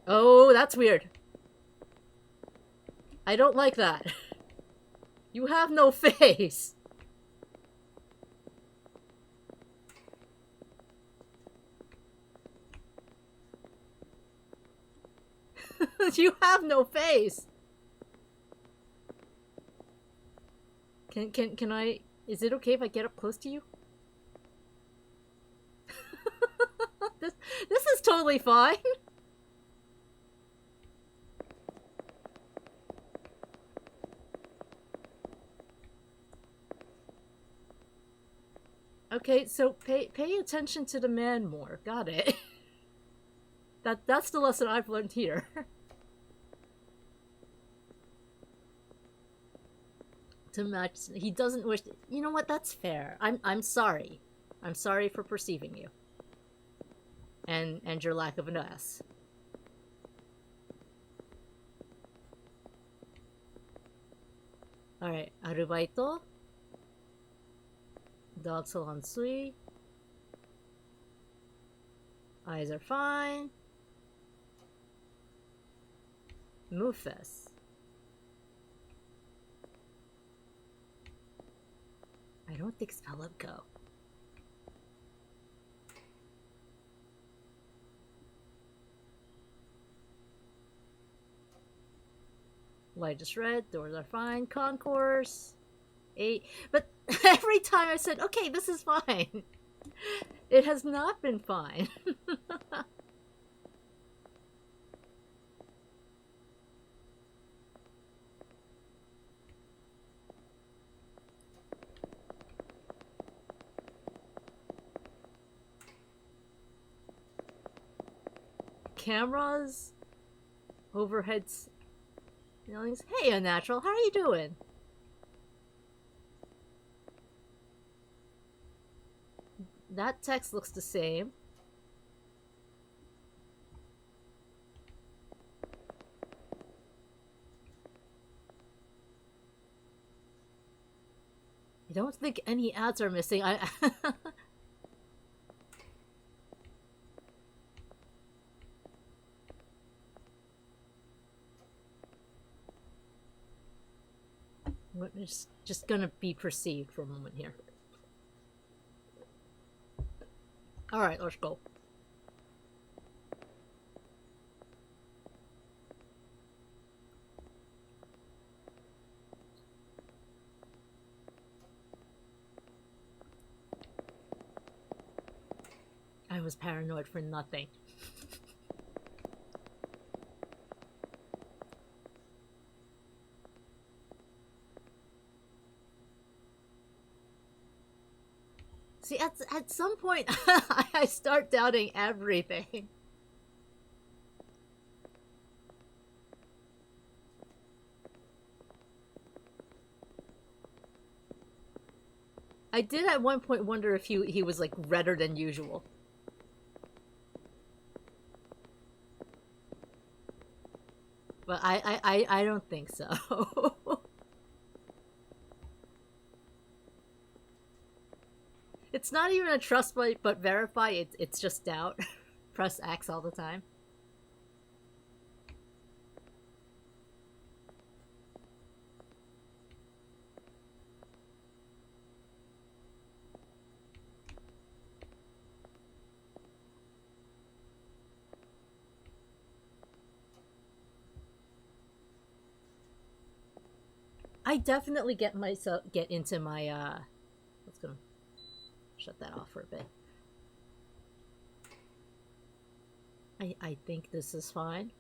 Oh, that's weird. I don't like that. You have no face. You have no face. Can I... Is it okay if I get up close to you? This is totally fine. Okay, so pay attention to the man more. Got it. That's the lesson I've learned here. To match, he doesn't wish. You know what? That's fair. I'm sorry. I'm sorry for perceiving you. And your lack of an ass. All right, arubaito. Dog salon sui. Eyes are fine. Mufes. I don't think spell up go. Light is red, doors are fine, concourse. 8. But every time I said, okay, this is fine. It has not been fine. Cameras, overhead ceilings. Hey, Unnatural, how are you doing? That text looks the same. I don't think any ads are missing. It's just gonna be perceived for a moment here. Alright, let's go. I was paranoid for nothing. See, at some point, I start doubting everything. I did at one point wonder if he was like redder than usual. But I don't think so. It's not even a trust but verify, it's just doubt. Press X all the time. I definitely get into my let's go shut that off for a bit. I think this is fine.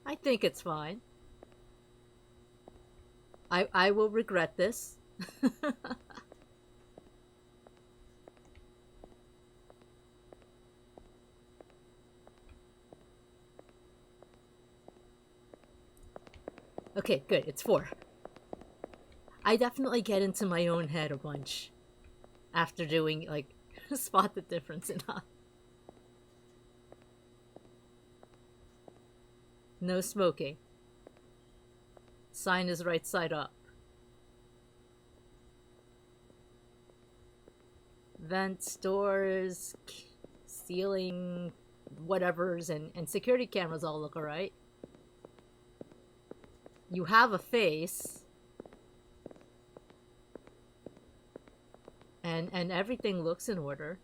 I think it's fine. I will regret this. Okay, good. It's 4. I definitely get into my own head a bunch after doing, like, spot the difference in No smoking. Sign is right side up. Vents, doors, ceiling, whatevers, and security cameras all look alright. You have a face. And everything looks in order.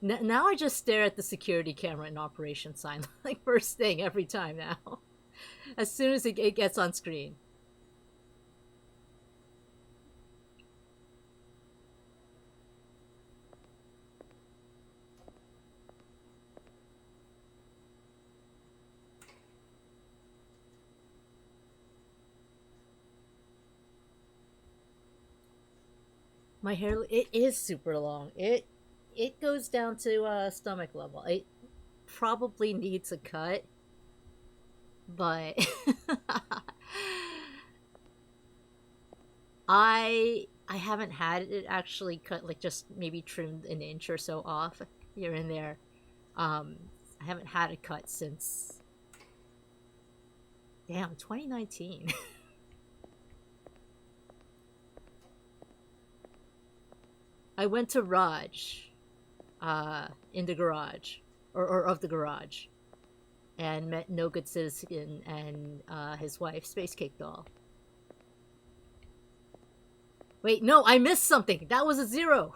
Now I just stare at the security camera and operation sign, like first thing every time now. As soon as it gets on screen. My hair, it is super long. It goes down to stomach level. It probably needs a cut, but I haven't had it actually cut, like just maybe trimmed an inch or so off here and there. I haven't had it cut since, damn, 2019. I went to Raj, in the garage, or of the garage, and met No Good Citizen and his wife, Space Cake Doll. Wait, no, I missed something. That was a 0.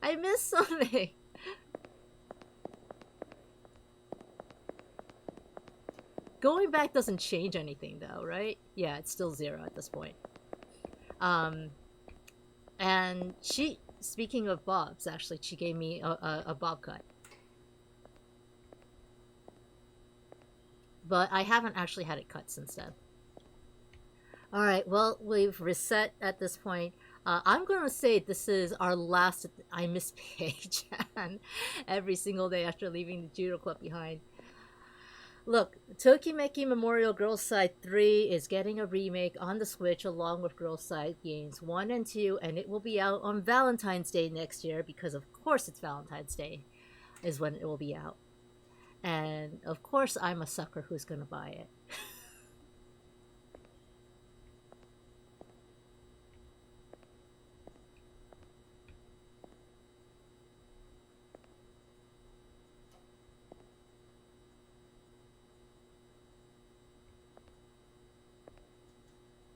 I missed something. Going back doesn't change anything, though, right? Yeah, it's still 0 at this point. And speaking of bobs, actually, she gave me a bob cut. But I haven't actually had it cut since then. Alright, well, we've reset at this point. I'm going to say this is our last I miss page every single day after leaving the Judo Club behind. Look, Tokimeki Memorial Girls Side 3 is getting a remake on the Switch along with Girls Side Games 1 and 2, and it will be out on Valentine's Day next year because, of course, it's Valentine's Day is when it will be out. And, of course, I'm a sucker who's going to buy it.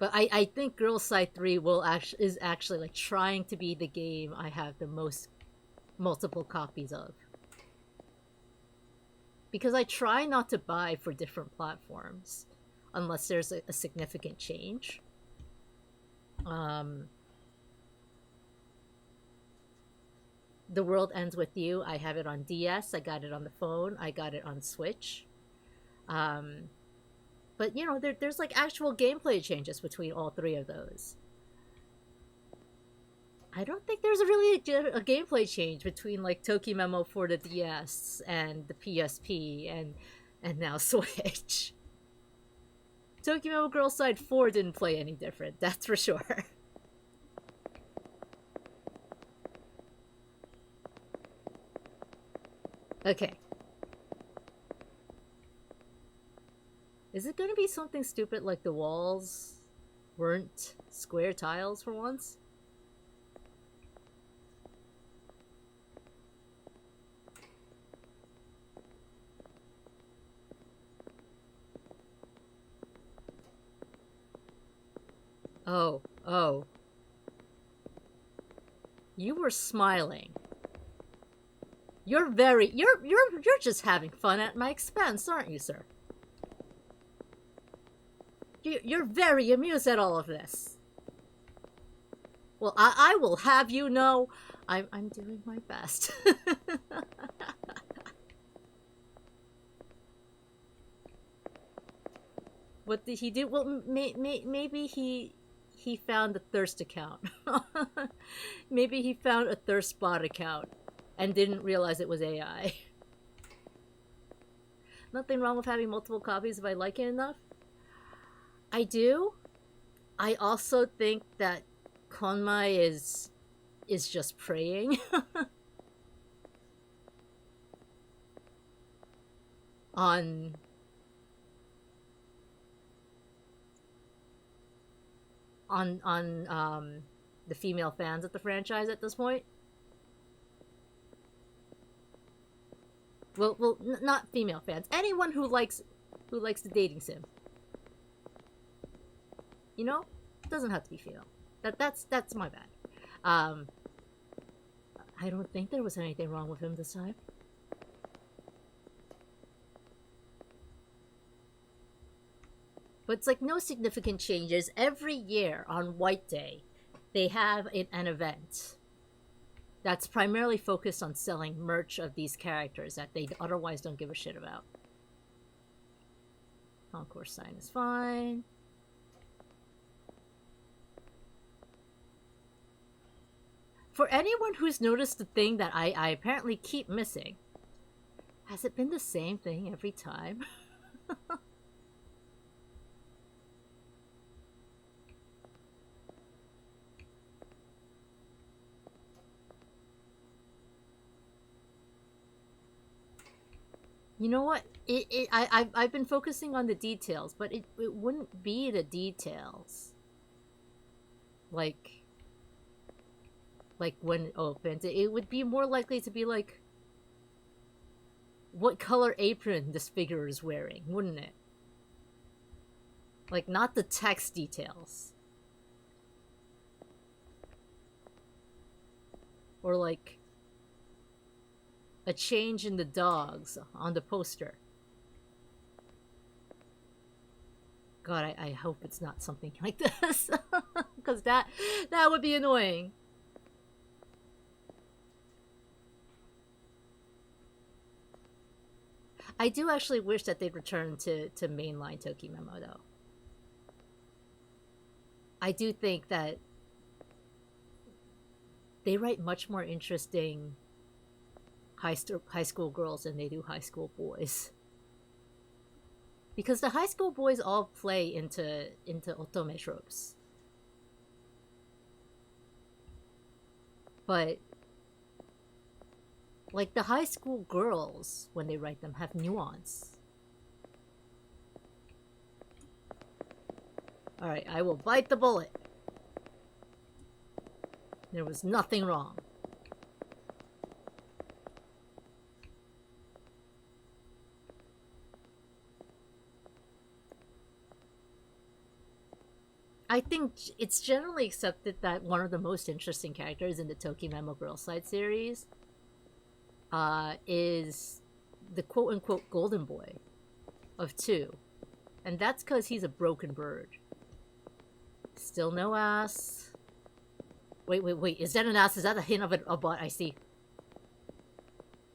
But I think Girls Side 3 will actually is actually like trying to be the game I have the most multiple copies of. Because I try not to buy for different platforms unless there's a significant change. Um, The World Ends With You, I have it on DS, I got it on the phone, I got it on Switch. Um, but you know, there's like actual gameplay changes between all three of those. I don't think there's really a gameplay change between like Toki Memo for the DS and the PSP and now Switch. Toki Memo Girl Side 4 didn't play any different, that's for sure. Okay. Is it gonna be something stupid like the walls weren't square tiles for once? Oh, oh. You were smiling. You're just having fun at my expense, aren't you, sir? You're very amused at all of this. Well, I will have you know, I'm doing my best. What did he do? Well, maybe he found a thirst account. Maybe he found a thirst bot account and didn't realize it was AI. Nothing wrong with having multiple copies if I like it enough. I do. I also think that Konmai is just preying on the female fans of the franchise at this point. Well, not female fans. Anyone who likes the dating sim. You know, it doesn't have to be female. That's my bad. Um, I don't think there was anything wrong with him this time. But it's like no significant changes. Every year on White Day, they have an event that's primarily focused on selling merch of these characters that they otherwise don't give a shit about. Concourse sign is fine. For anyone who's noticed the thing that I apparently keep missing, has it been the same thing every time? You know what? I've been focusing on the details, but it wouldn't be the details. Like when it opens, it would be more likely to be like what color apron this figure is wearing, wouldn't it? Like not the text details. Or like a change in the dogs on the poster. God, I hope it's not something like this. Because that would be annoying. I do actually wish that they'd return to mainline Toki Memo, though. I do think that they write much more interesting high school girls than they do high school boys. Because the high school boys all play into otome tropes. But like the high school girls, when they write them, have nuance. Alright, I will bite the bullet. There was nothing wrong. I think it's generally accepted that one of the most interesting characters in the Tokimemo Girl Side series is the quote unquote golden boy of two. And that's because he's a broken bird. Still no ass. Wait. Is that an ass? Is that a hint of a butt? I see.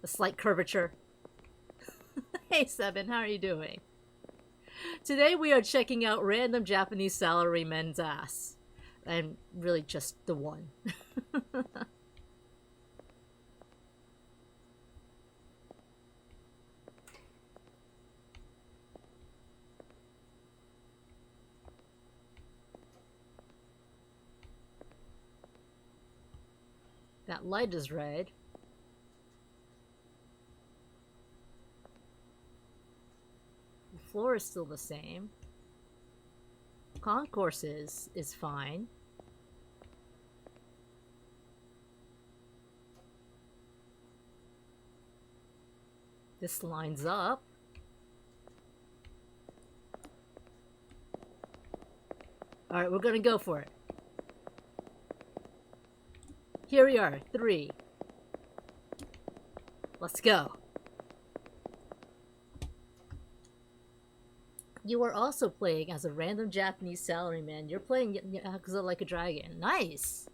A slight curvature. Hey, Seven, how are you doing? Today we are checking out random Japanese salarymen's ass. And really just the one. That light is red. The floor is still the same. Concourse is fine. This lines up. Alright, we're gonna go for it. Here we are, 3. Let's go. You are also playing as a random Japanese salaryman. You're playing Yakuza Like a Dragon. Nice!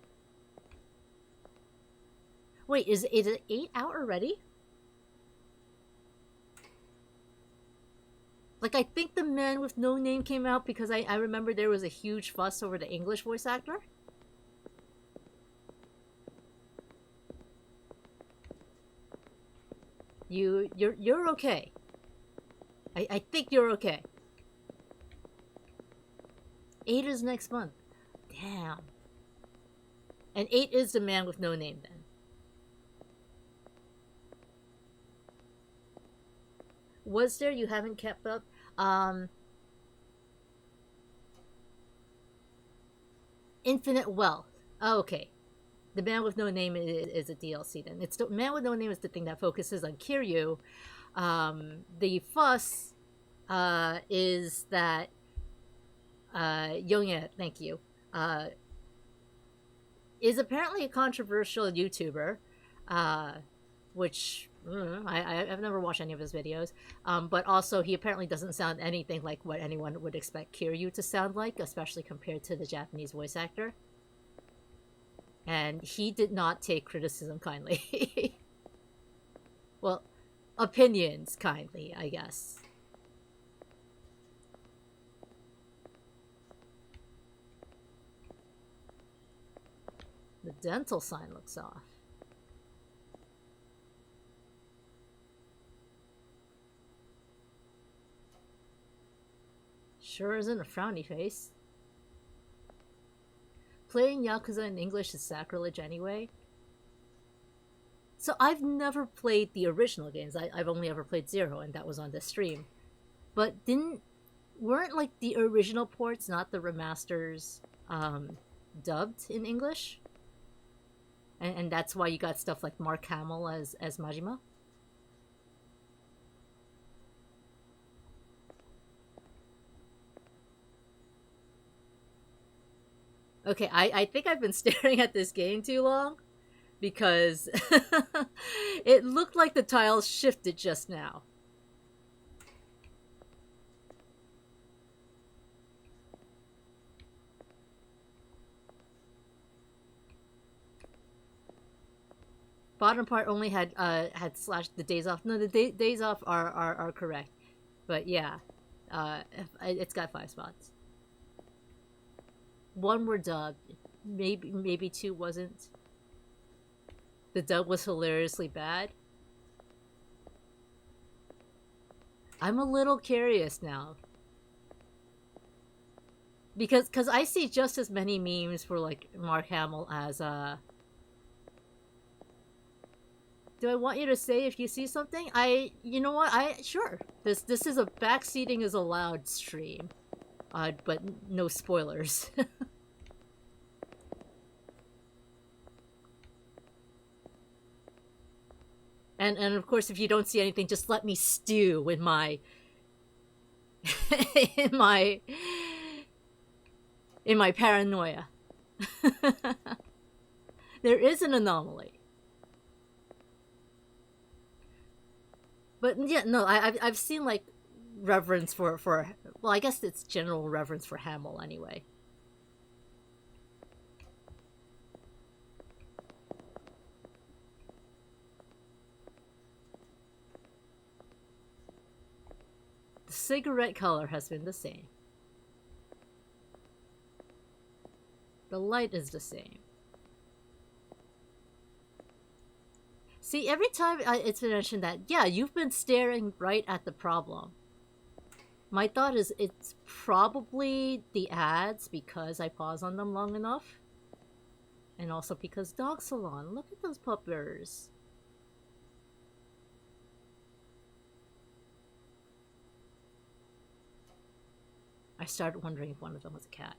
Wait, is it 8 out already? Like, I think The Man with No Name came out because I remember there was a huge fuss over the English voice actor. You're okay. I think you're okay. 8 is next month. Damn. And 8 is The Man with No Name then. Was there? You haven't kept up? Infinite Wealth. Oh, okay. The Man with No Name is a DLC then. It's the Man with No Name is the thing that focuses on Kiryu. The fuss is that Yonya, thank you, is apparently a controversial YouTuber, which I've never watched any of his videos, but also he apparently doesn't sound anything like what anyone would expect Kiryu to sound like, especially compared to the Japanese voice actor. And he did not take criticism kindly. Well, opinions kindly, I guess. The dental sign looks off. Sure isn't a frowny face. Playing Yakuza in English is sacrilege anyway. So I've never played the original games. I've only ever played 0, and that was on the stream. But weren't like the original ports, not the remasters, dubbed in English? And that's why you got stuff like Mark Hamill as Majima? Okay, I think I've been staring at this game too long because it looked like the tiles shifted just now. Bottom part only had slash the days off. No, the days off are correct, but yeah, it's got 5 spots. 1 were dubbed. Maybe 2 wasn't. The dub was hilariously bad. I'm a little curious now. Because I see just as many memes for like Mark Hamill as Do I want you to say if you see something? You know what? Sure. This is a backseating is allowed stream. But no spoilers. and of course, if you don't see anything, just let me stew in my in my in my paranoia. There is an anomaly. But yeah, no, I've seen like reverence for well, I guess it's general reverence for Hamill anyway. The cigarette color has been the same. The light is the same. See, every time it's been mentioned that, yeah, you've been staring right at the problem. My thought is it's probably the ads because I pause on them long enough. And also because Dog Salon, look at those puppers. I started wondering if one of them was a cat.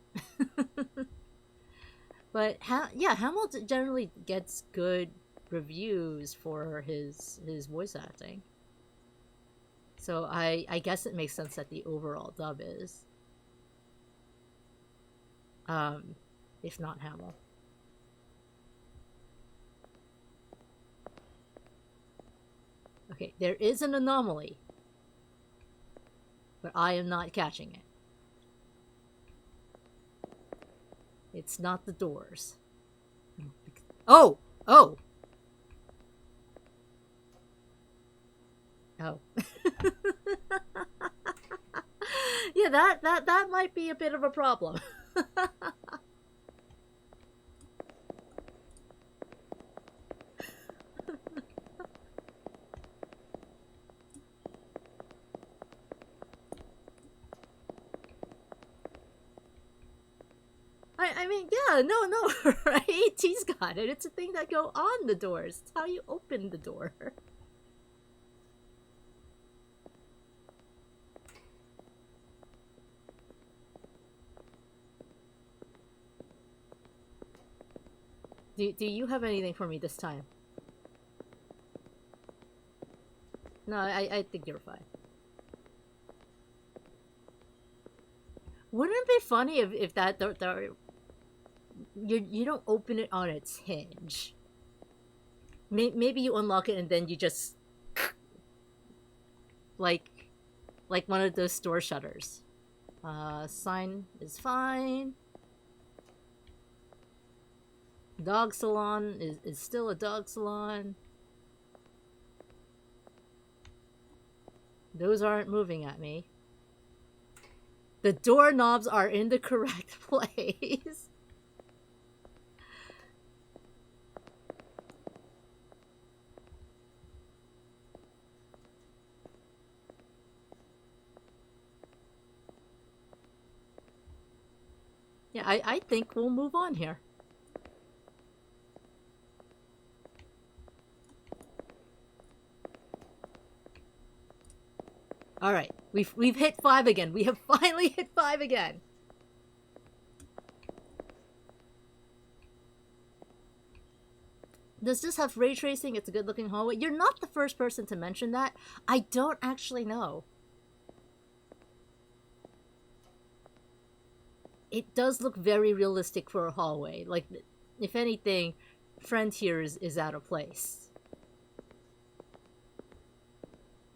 But yeah, Hamill generally gets good reviews for his voice acting. So I guess it makes sense that the overall dub is. If not Hamill. Okay, there is an anomaly. But I am not catching it. It's not the doors. Oh! Oh! Oh. Yeah, that might be a bit of a problem. I mean, yeah, no, right? He's got it. It's a thing that go on the doors. It's how you open the door. Do you have anything for me this time? No, I think you're fine. Wouldn't it be funny if that you don't open it on its hinge? Maybe you unlock it and then you just like one of those store shutters. Sign is fine. Dog salon is still a dog salon. Those aren't moving at me. The doorknobs are in the correct place. Yeah, I think we'll move on here. All right, we've hit 5 again. We have finally hit 5 again. Does this have ray tracing? It's a good looking hallway. You're not the first person to mention that. I don't actually know. It does look very realistic for a hallway. Like, if anything, Friend here is out of place.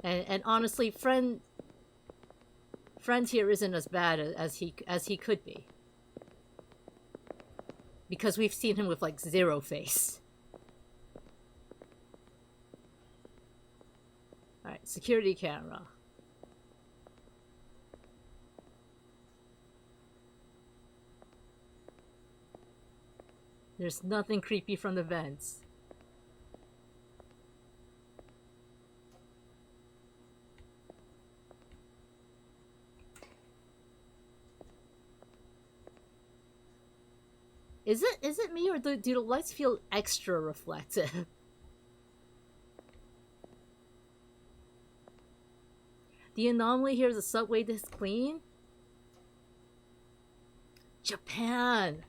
And honestly, Friend here isn't as bad as he could be. Because we've seen him with like 0 face. Alright, security camera. There's nothing creepy from the vents. Is it me or do the lights feel extra reflective? The anomaly here is a subway this clean? Japan!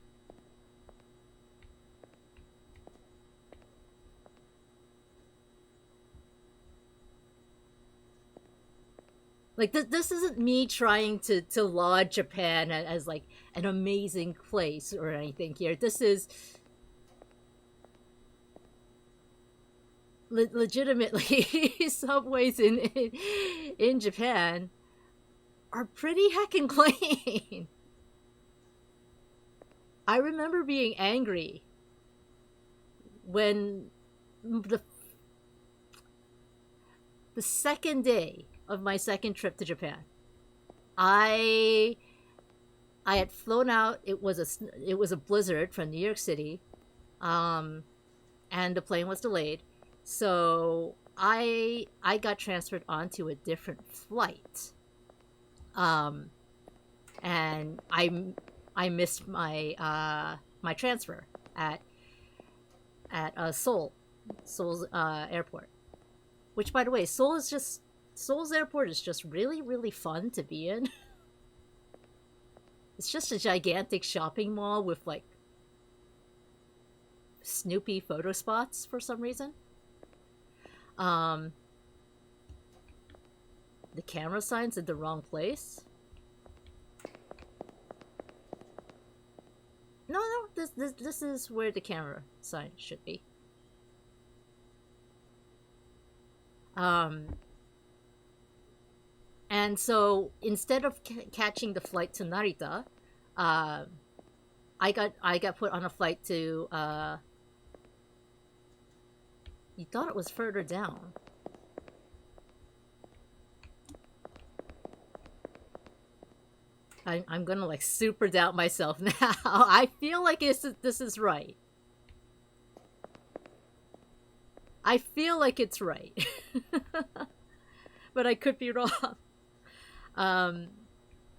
Like this isn't me trying to laud Japan as like an amazing place or anything here. This is legitimately subways in Japan are pretty heckin' clean. I remember being angry when the the second day of my second trip to Japan, I I had flown out. It was a blizzard from New York City, um, and the plane was delayed. So I got transferred onto a different flight, um, and I missed my transfer at Seoul's airport. Which, by the way, Seoul's airport is just really really fun to be in. It's just a gigantic shopping mall with like Snoopy photo spots for some reason. Um, the camera sign's in the wrong place. No, no, this is where the camera sign should be. Um, and so instead of catching the flight to Narita, uh, I got put on a flight to. You thought it was further down. I'm gonna like super doubt myself now. I feel like this is right. I feel like it's right, but I could be wrong. Um,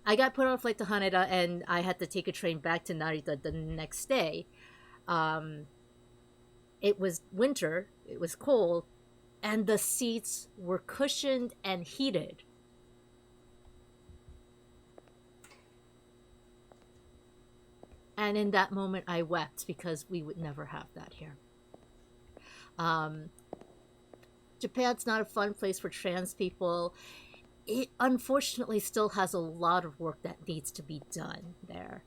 I got put on a flight to Haneda, and I had to take a train back to Narita the next day. Um, it was winter. It was cold, and the seats were cushioned and heated. And in that moment, I wept because we would never have that here. Um, Japan's not a fun place for trans people. It unfortunately still has a lot of work that needs to be done there.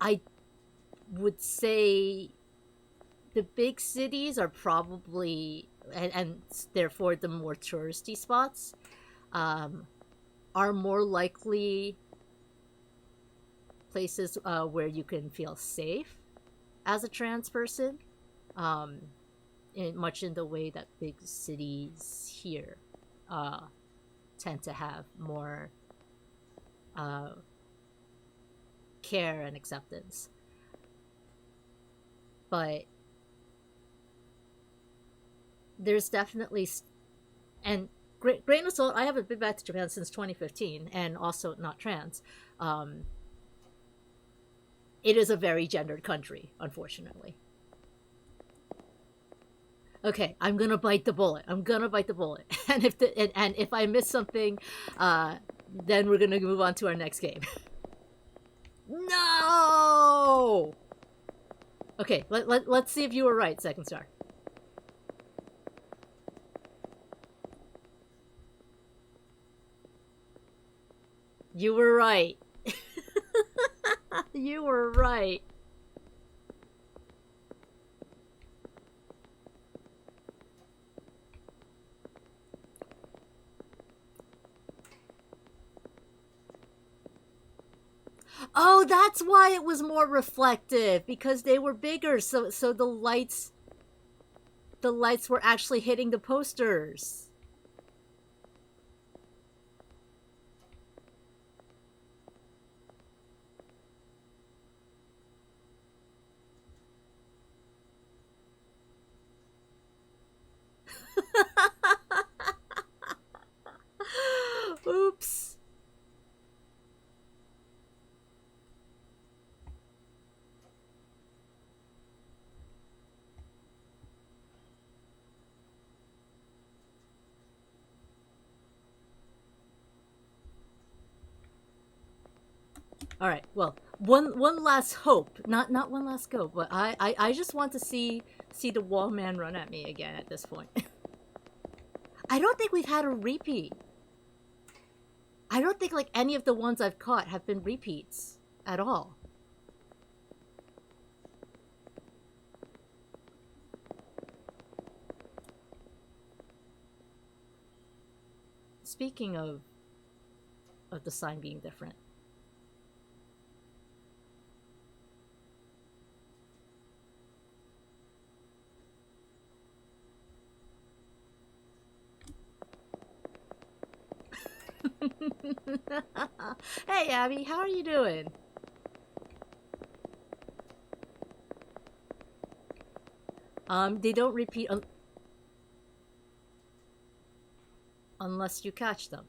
I would say the big cities are probably, and therefore the more touristy spots, um, are more likely places where you can feel safe as a trans person, um, much in the way that big cities here uh, tend to have more uh, care and acceptance. But there's definitely, and grain of salt, I haven't been back to Japan since 2015, and also not trans. Um, it is a very gendered country, unfortunately. Okay, I'm gonna bite the bullet. I'm gonna bite the bullet. And if I miss something, uh, then we're gonna move on to our next game. No. Okay, let's see if you were right, Second Star. You were right. You were right. Oh, that's why it was more reflective, because they were bigger. So the lights were actually hitting the posters. Oops. All right. Well, one last hope, not one last go, but I just want to see the wall man run at me again at this point. I don't think we've had a repeat. I don't think like any of the ones I've caught have been repeats at all. Speaking of the sign being different. Hey Abby, how are you doing? They don't repeat unless you catch them.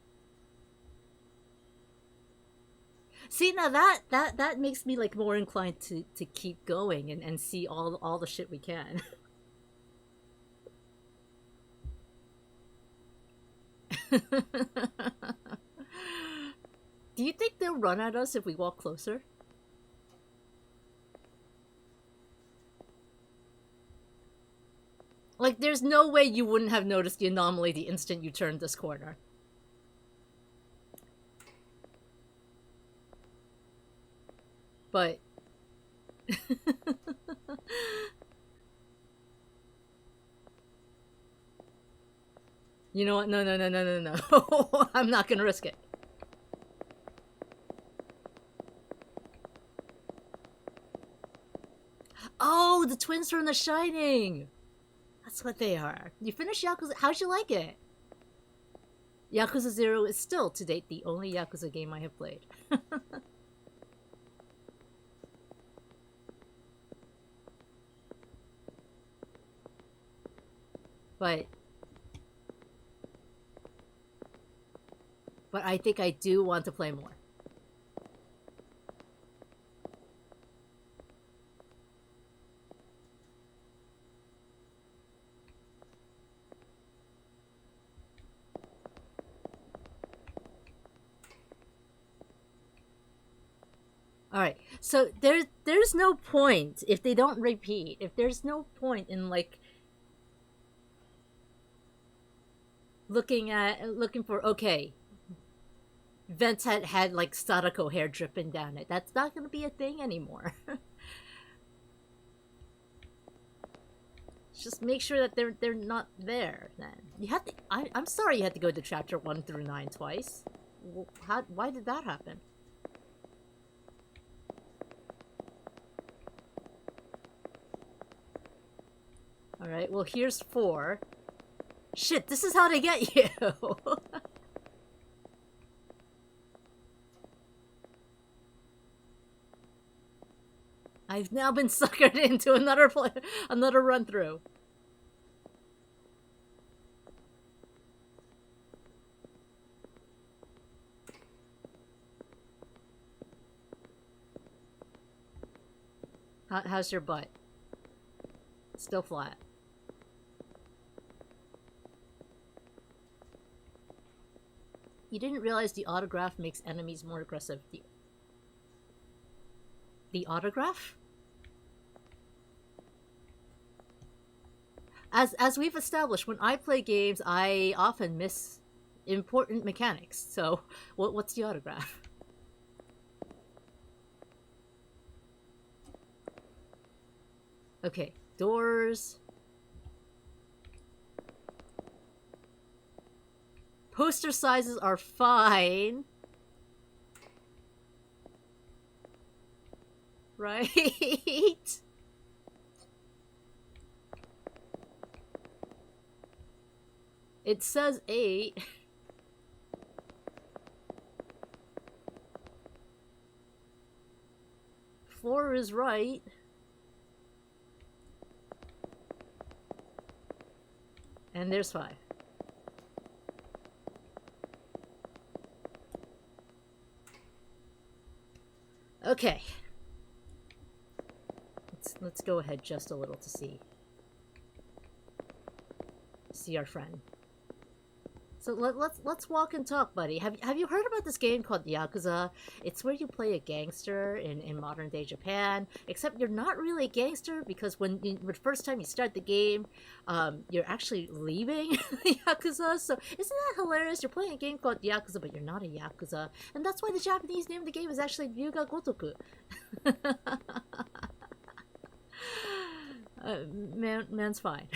See, now that makes me like more inclined to keep going and see all the shit we can. Do you think they'll run at us if we walk closer? Like, there's no way you wouldn't have noticed the anomaly the instant you turned this corner. But... You know what? No, no, no, no, no, no. I'm not gonna risk it. Oh, the twins from The Shining! That's what they are. You finished Yakuza. How'd you like it? Yakuza 0 is still, to date, the only Yakuza game I have played. But I think I do want to play more. Alright, so there's no point if they don't repeat. If there's no point in, like, looking for, okay, Vents had like Sadako hair dripping down it. That's not gonna be a thing anymore. Just make sure that they're not there. Then you have to. I'm sorry you had to go to chapter 1 through 9 twice. Why did that happen? All right. Well, here's 4. Shit, this is how they get you. I've now been suckered into another run through. How's your butt? Still flat. You didn't realize the autograph makes enemies more aggressive. The autograph? As we've established, when I play games, I often miss important mechanics. So, what's the autograph? Okay, doors. Poster sizes are fine. Right? It says 8. Four is right. And there's 5. Okay. Let's go ahead just a little to see our friend. So let's walk and talk, buddy. Have you heard about this game called Yakuza? It's where you play a gangster in modern day Japan. Except you're not really a gangster because the first time you start the game, you're actually leaving the Yakuza. So isn't that hilarious? You're playing a game called Yakuza, but you're not a Yakuza, and that's why the Japanese name of the game is actually Ryuga Gotoku. Man's fine.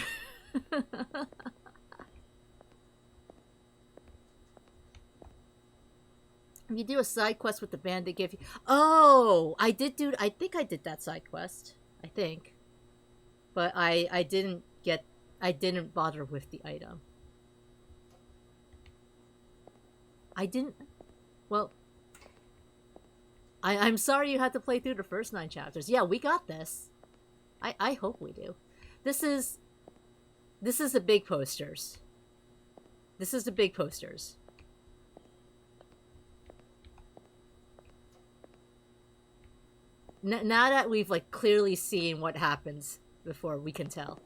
You do a side quest with the band, they give you. Oh, I did do. I think I did that side quest. I think, but I didn't get. I didn't bother with the item. I didn't. Well, I'm sorry you had to play through the first 9 chapters. Yeah, we got this. I hope we do. This is the big posters. This is the big posters. Now that we've like clearly seen what happens before, we can tell.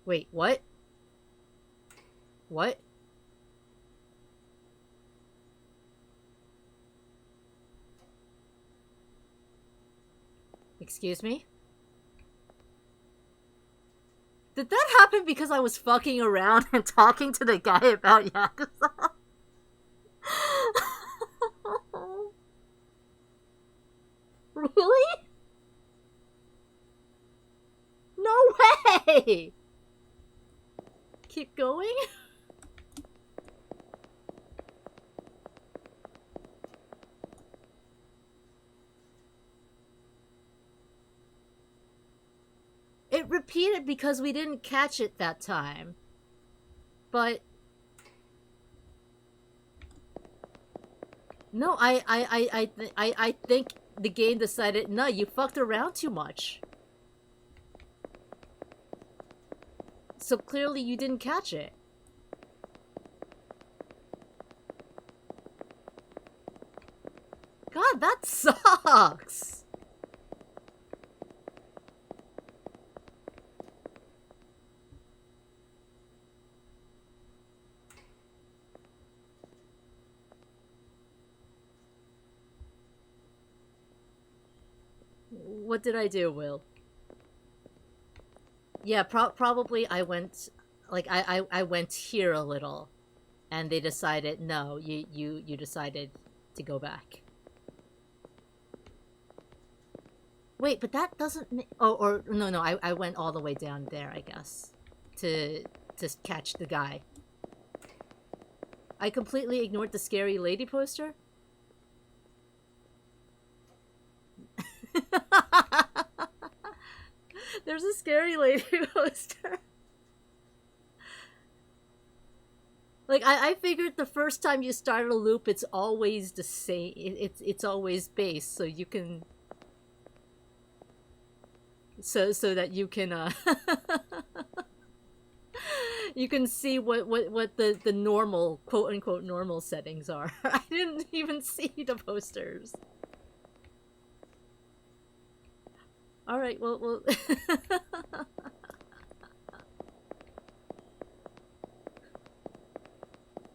Wait, what? What? Excuse me? Did that happen because I was fucking around and talking to the guy about Yakuza? Really? No way! Keep going? It repeated because we didn't catch it that time. But no, I think the game decided, no, you fucked around too much. So clearly you didn't catch it. God, that sucks. What did I do, Will? Yeah, probably I went, like, I went here a little, and they decided, no, you decided to go back. Wait, but that doesn't oh, or no, I went all the way down there, I guess, to catch the guy. I completely ignored the scary lady poster. There's a scary lady poster. Like, I figured the first time you start a loop, it's always the same. It's always base, so you can so that you can you can see what the normal, quote unquote, normal settings are. I didn't even see the posters. All right, well.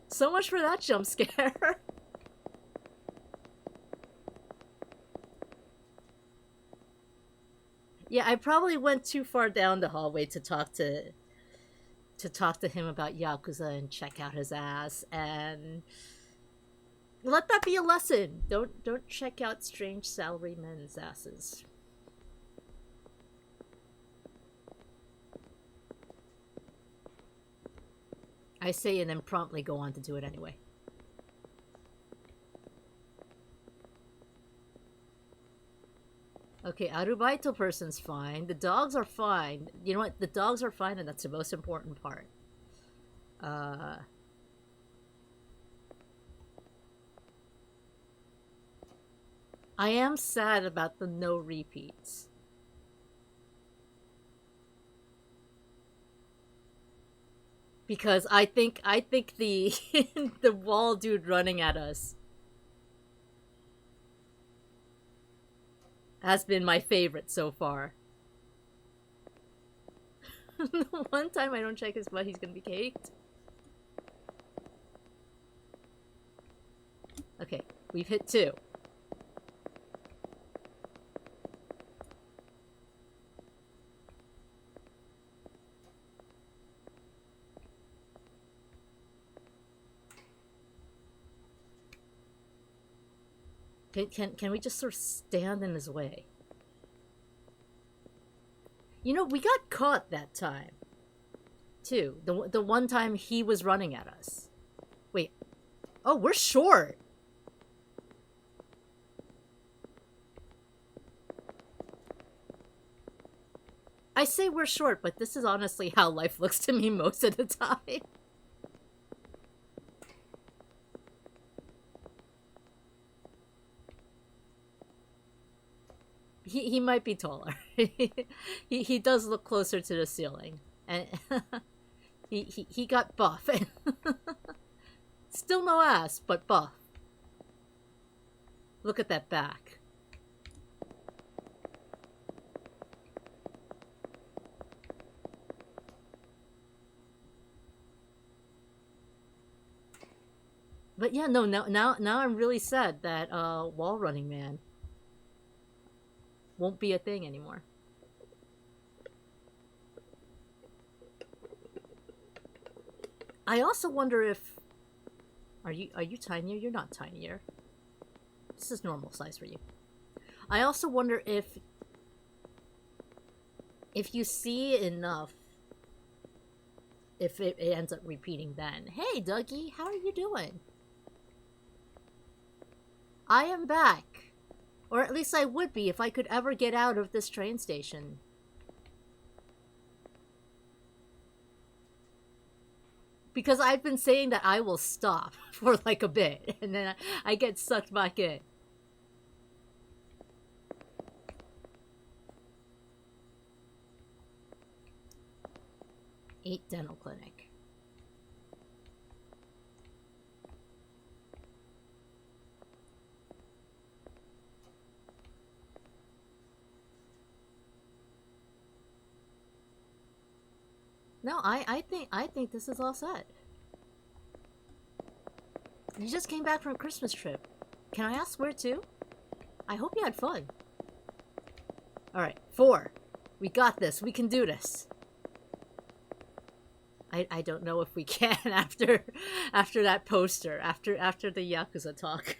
So much for that jump scare. Yeah, I probably went too far down the hallway to talk to him about Yakuza and check out his ass, and let that be a lesson. Don't check out strange salarymen's asses. I say and then promptly go on to do it anyway. Okay, Arubaito person's fine. The dogs are fine. You know what? The dogs are fine, and that's the most important part. Uh... I am sad about the no repeats. Because I think the the wall dude running at us has been my favorite so far. The one time I don't check his butt, he's gonna be caked. Okay, we've hit 2. Can we just sort of stand in his way? You know, we got caught that time, too. The one time he was running at us. Wait. Oh, we're short. I say we're short, but this is honestly how life looks to me most of the time. He might be taller. He does look closer to the ceiling. And he got buff. Still no ass, but buff. Look at that back. But yeah, no, now I'm really sad that wall running man won't be a thing anymore. I also wonder if are you tinier? You're not tinier. This is normal size for you. I also wonder if you see enough, if it ends up repeating then. Hey, Dougie, how are you doing? I am back. Or at least I would be if I could ever get out of this train station. Because I've been saying that I will stop for like a bit, and then I get sucked back in. Eight dental clinic. No, I think this is all set. You just came back from a Christmas trip. Can I ask where to? I hope you had fun. Alright, 4. We got this. We can do this. I don't know if we can after that poster, after the Yakuza talk.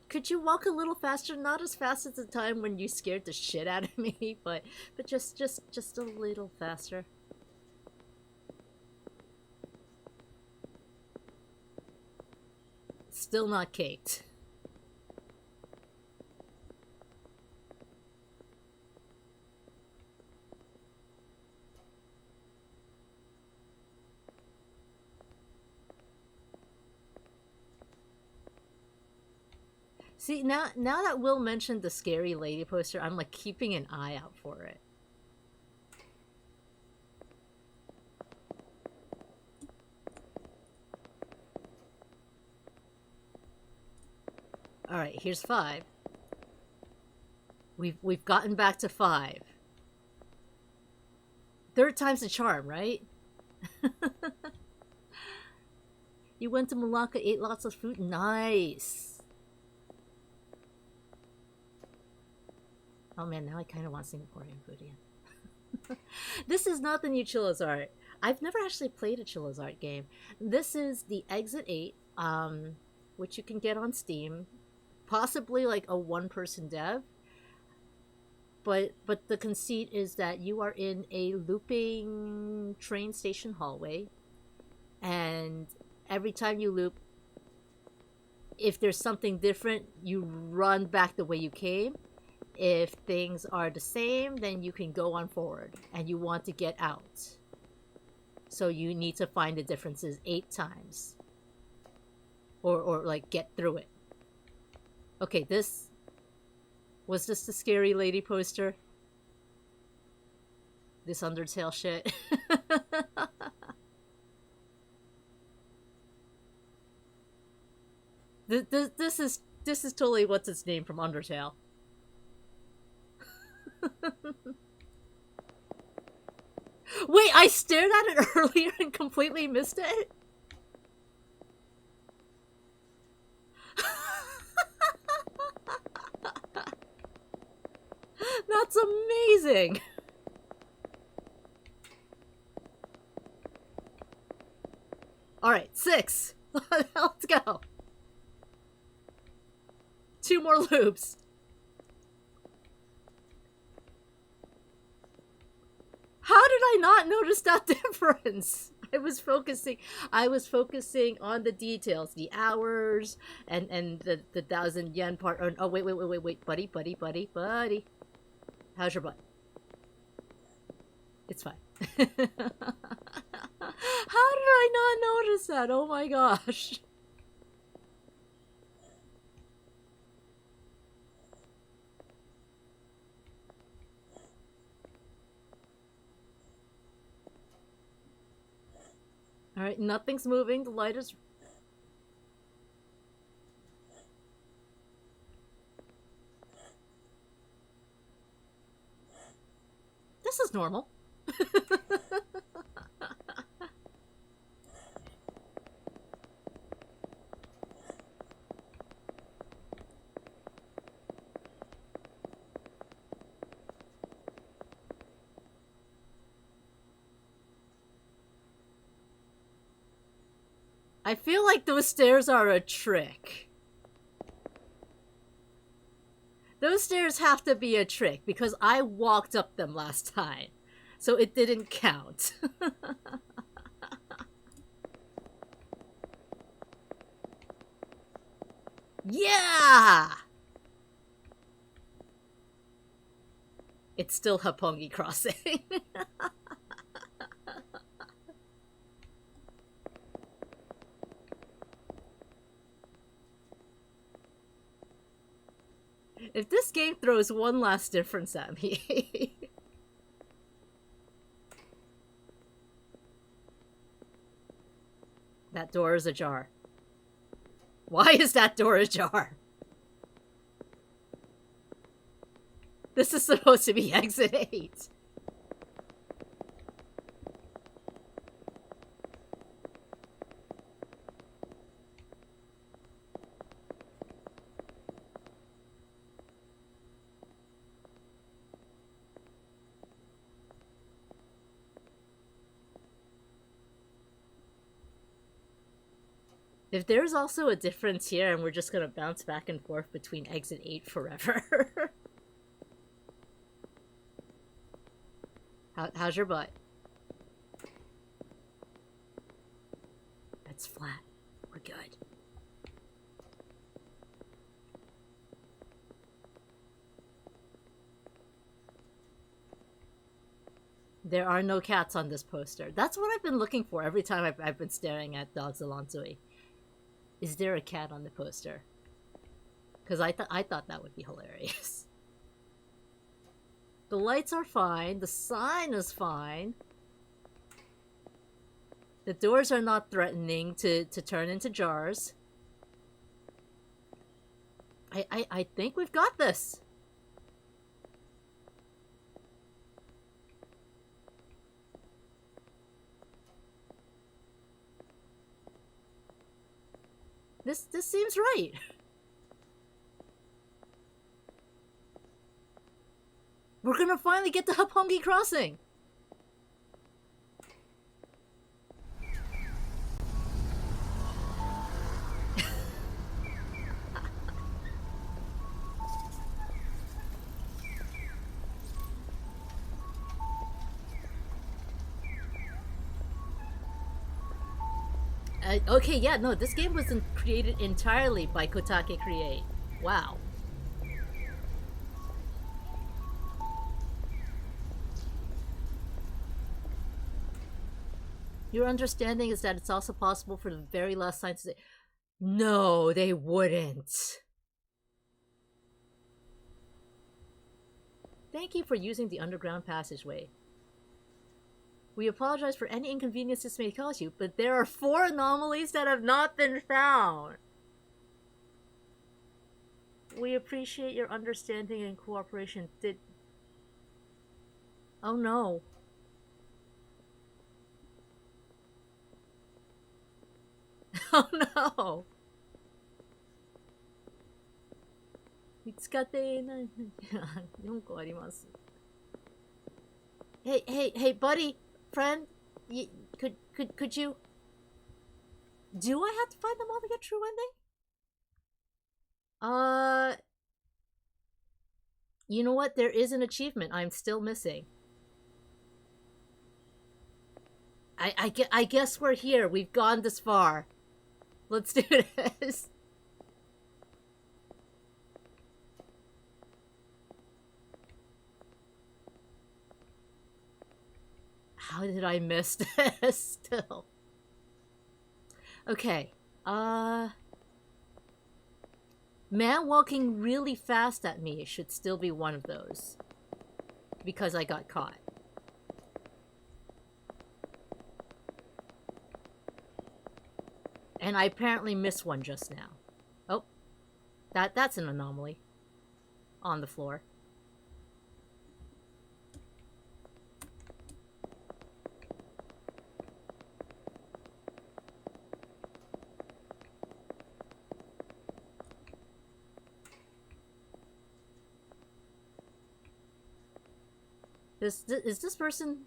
Could you walk a little faster? Not as fast as the time when you scared the shit out of me, but just a little faster. Still not caked. See, now that Will mentioned the scary lady poster, I'm like keeping an eye out for it. Alright, here's 5. We've gotten back to 5. 3rd time's the charm, right? You went to Malacca, ate lots of food. Nice. Oh man, now I kind of want Singaporean food again. This is not the new Chilla's Art. I've never actually played a Chilla's Art game. This is the Exit 8, which you can get on Steam. Possibly like a one-person dev. But the conceit is that you are in a looping train station hallway. And every time you loop, if there's something different, you run back the way you came. If things are the same, then you can go on forward, and you want to get out. So you need to find the differences 8 times. Or like, get through it. Okay, was this the scary lady poster? This Undertale shit? This is This is totally what's its name from Undertale. Wait, I stared at it earlier and completely missed it? That's amazing! Alright, 6. Let's go. 2 more loops. How did I not notice that difference? I was focusing on the details, the hours and the 1,000 yen part. Oh wait, buddy. How's your butt? It's fine. How did I not notice that? Oh my gosh. Alright, nothing's moving. The light is... This is normal. I feel like those stairs are a trick. Those stairs have to be a trick because I walked up them last time. So it didn't count. Yeah! It's still Happongi Crossing. If this game throws one last difference at me... That door is ajar. Why is that door ajar? This is supposed to be exit 8. If there's also a difference here and we're just gonna bounce back and forth between exit 8 forever. How's your butt? It's flat. We're good. There are no cats on this poster. That's what I've been looking for every time I've been staring at Dogs Alonsui. Is there a cat on the poster? Because I thought that would be hilarious. The lights are fine. The sign is fine. The doors are not threatening to turn into jars. I think we've got this. This seems right. We're gonna finally get to Happongi Crossing. Okay, yeah, no, this game wasn't created entirely by Kotake Create. Wow. Your understanding is that it's also possible for the very last sign to say, no, they wouldn't. Thank you for using the underground passageway. We apologize for any inconvenience this may cause you, but there are 4 anomalies that have not been found. We appreciate your understanding and cooperation. Did... Oh no. Oh no. 見つかっていない。4個あります。Hey, hey, hey, buddy, friend, could you? Do I have to find them all to get true ending? You know what? There is an achievement I'm still missing. I guess we're here. We've gone this far. Let's do this. How did I miss this still? Okay. Man walking really fast at me should still be one of those. Because I got caught. And I apparently missed one just now. Oh. That's an anomaly. On the floor. This person...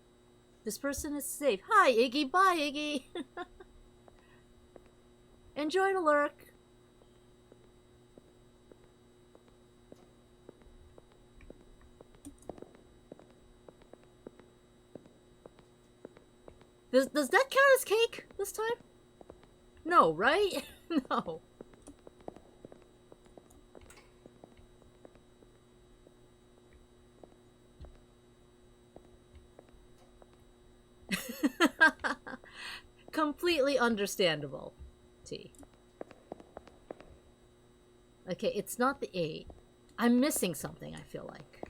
This person is safe. Hi, Iggy. Bye, Iggy. Enjoy the lurk. Does that count as cake this time? No, right? No. Completely understandable. T. Okay, it's not the 8. I'm missing something, I feel like.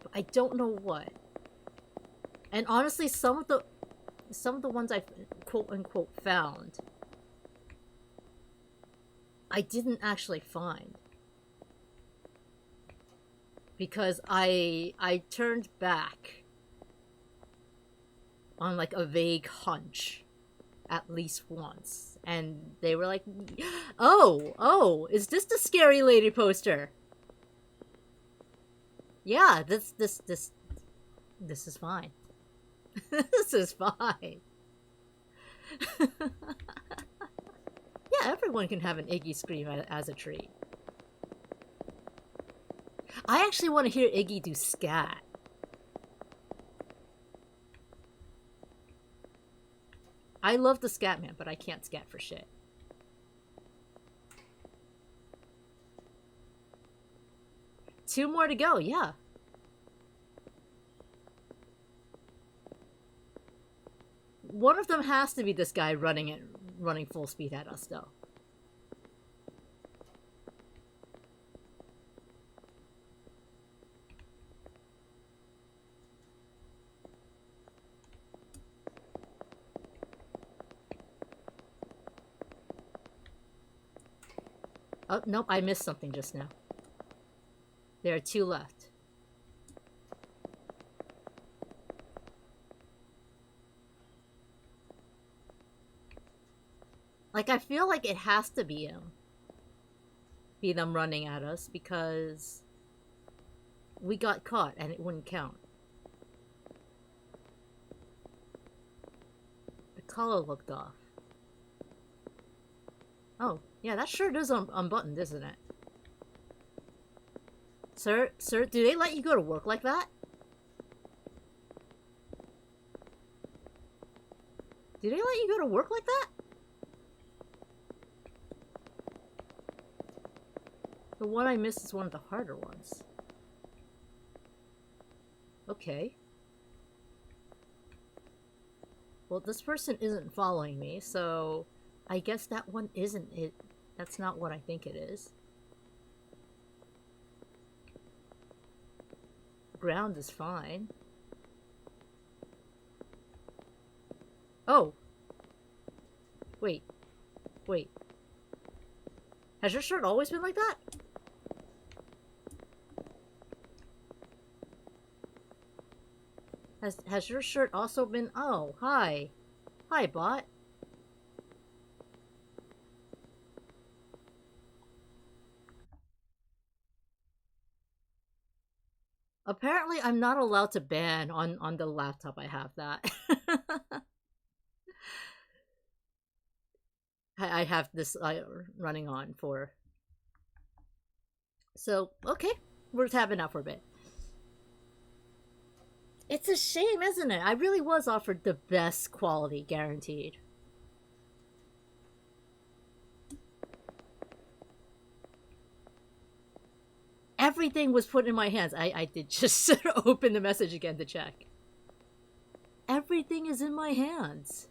But I don't know what. And honestly, some of the ones I quote unquote found, I didn't actually find. Because I turned back on like a vague hunch at least once, and they were like, oh, is this the scary lady poster? Yeah, this is fine. This is fine. Yeah, everyone can have an Iggy scream as a treat. I actually want to hear Iggy do scat. I love the scat man, but I can't scat for shit. Two more to go, yeah. One of them has to be this guy running full speed at us, though. Oh, nope, I missed something just now. There are 2 left. Like, I feel like it has to be him. Be them running at us, because we got caught and it wouldn't count. The color looked off. Oh, yeah, that shirt is unbuttoned, isn't it? Sir, do they let you go to work like that? Do they let you go to work like that? The one I missed is one of the harder ones. Okay. Well, this person isn't following me, so I guess that one isn't it. That's not what I think it is. Ground is fine. Oh. Wait. Has your shirt always been like that? Has your shirt also been... Oh, hi. Hi, bot. Apparently, I'm not allowed to ban on the laptop I have that. I have this running on for... So, okay. We're tabbing out for a bit. It's a shame, isn't it? I really was offered the best quality, guaranteed. Everything was put in my hands. I did just open the message again to check. Everything is in my hands.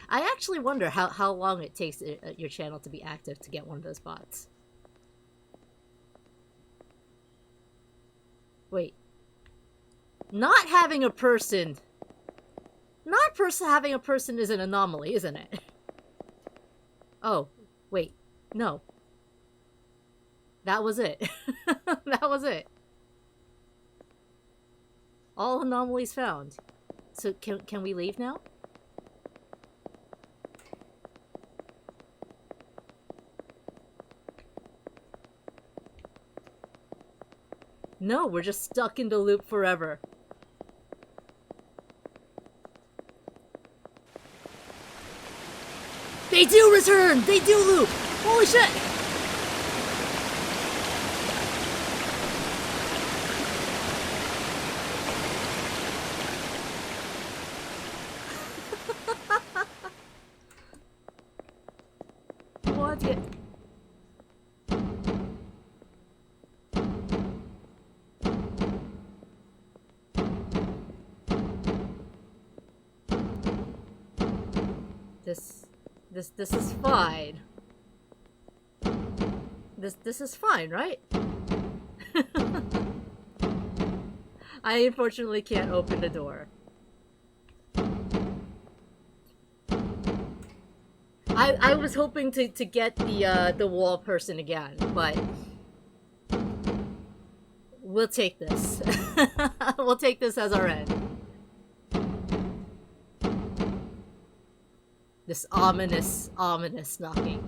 I actually wonder how long it takes your channel to be active to get one of those bots. Wait. Not having a person... having a person is an anomaly, isn't it? Oh, wait. No. That was it. That was it. All anomalies found. So can we leave now? No, we're just stuck in the loop forever. They do return! They do loop! Holy shit! What? This is fine. This is fine, right? I unfortunately can't open the door. I was hoping to get the wall person again, but we'll take this. We'll take this as our end. This ominous knocking.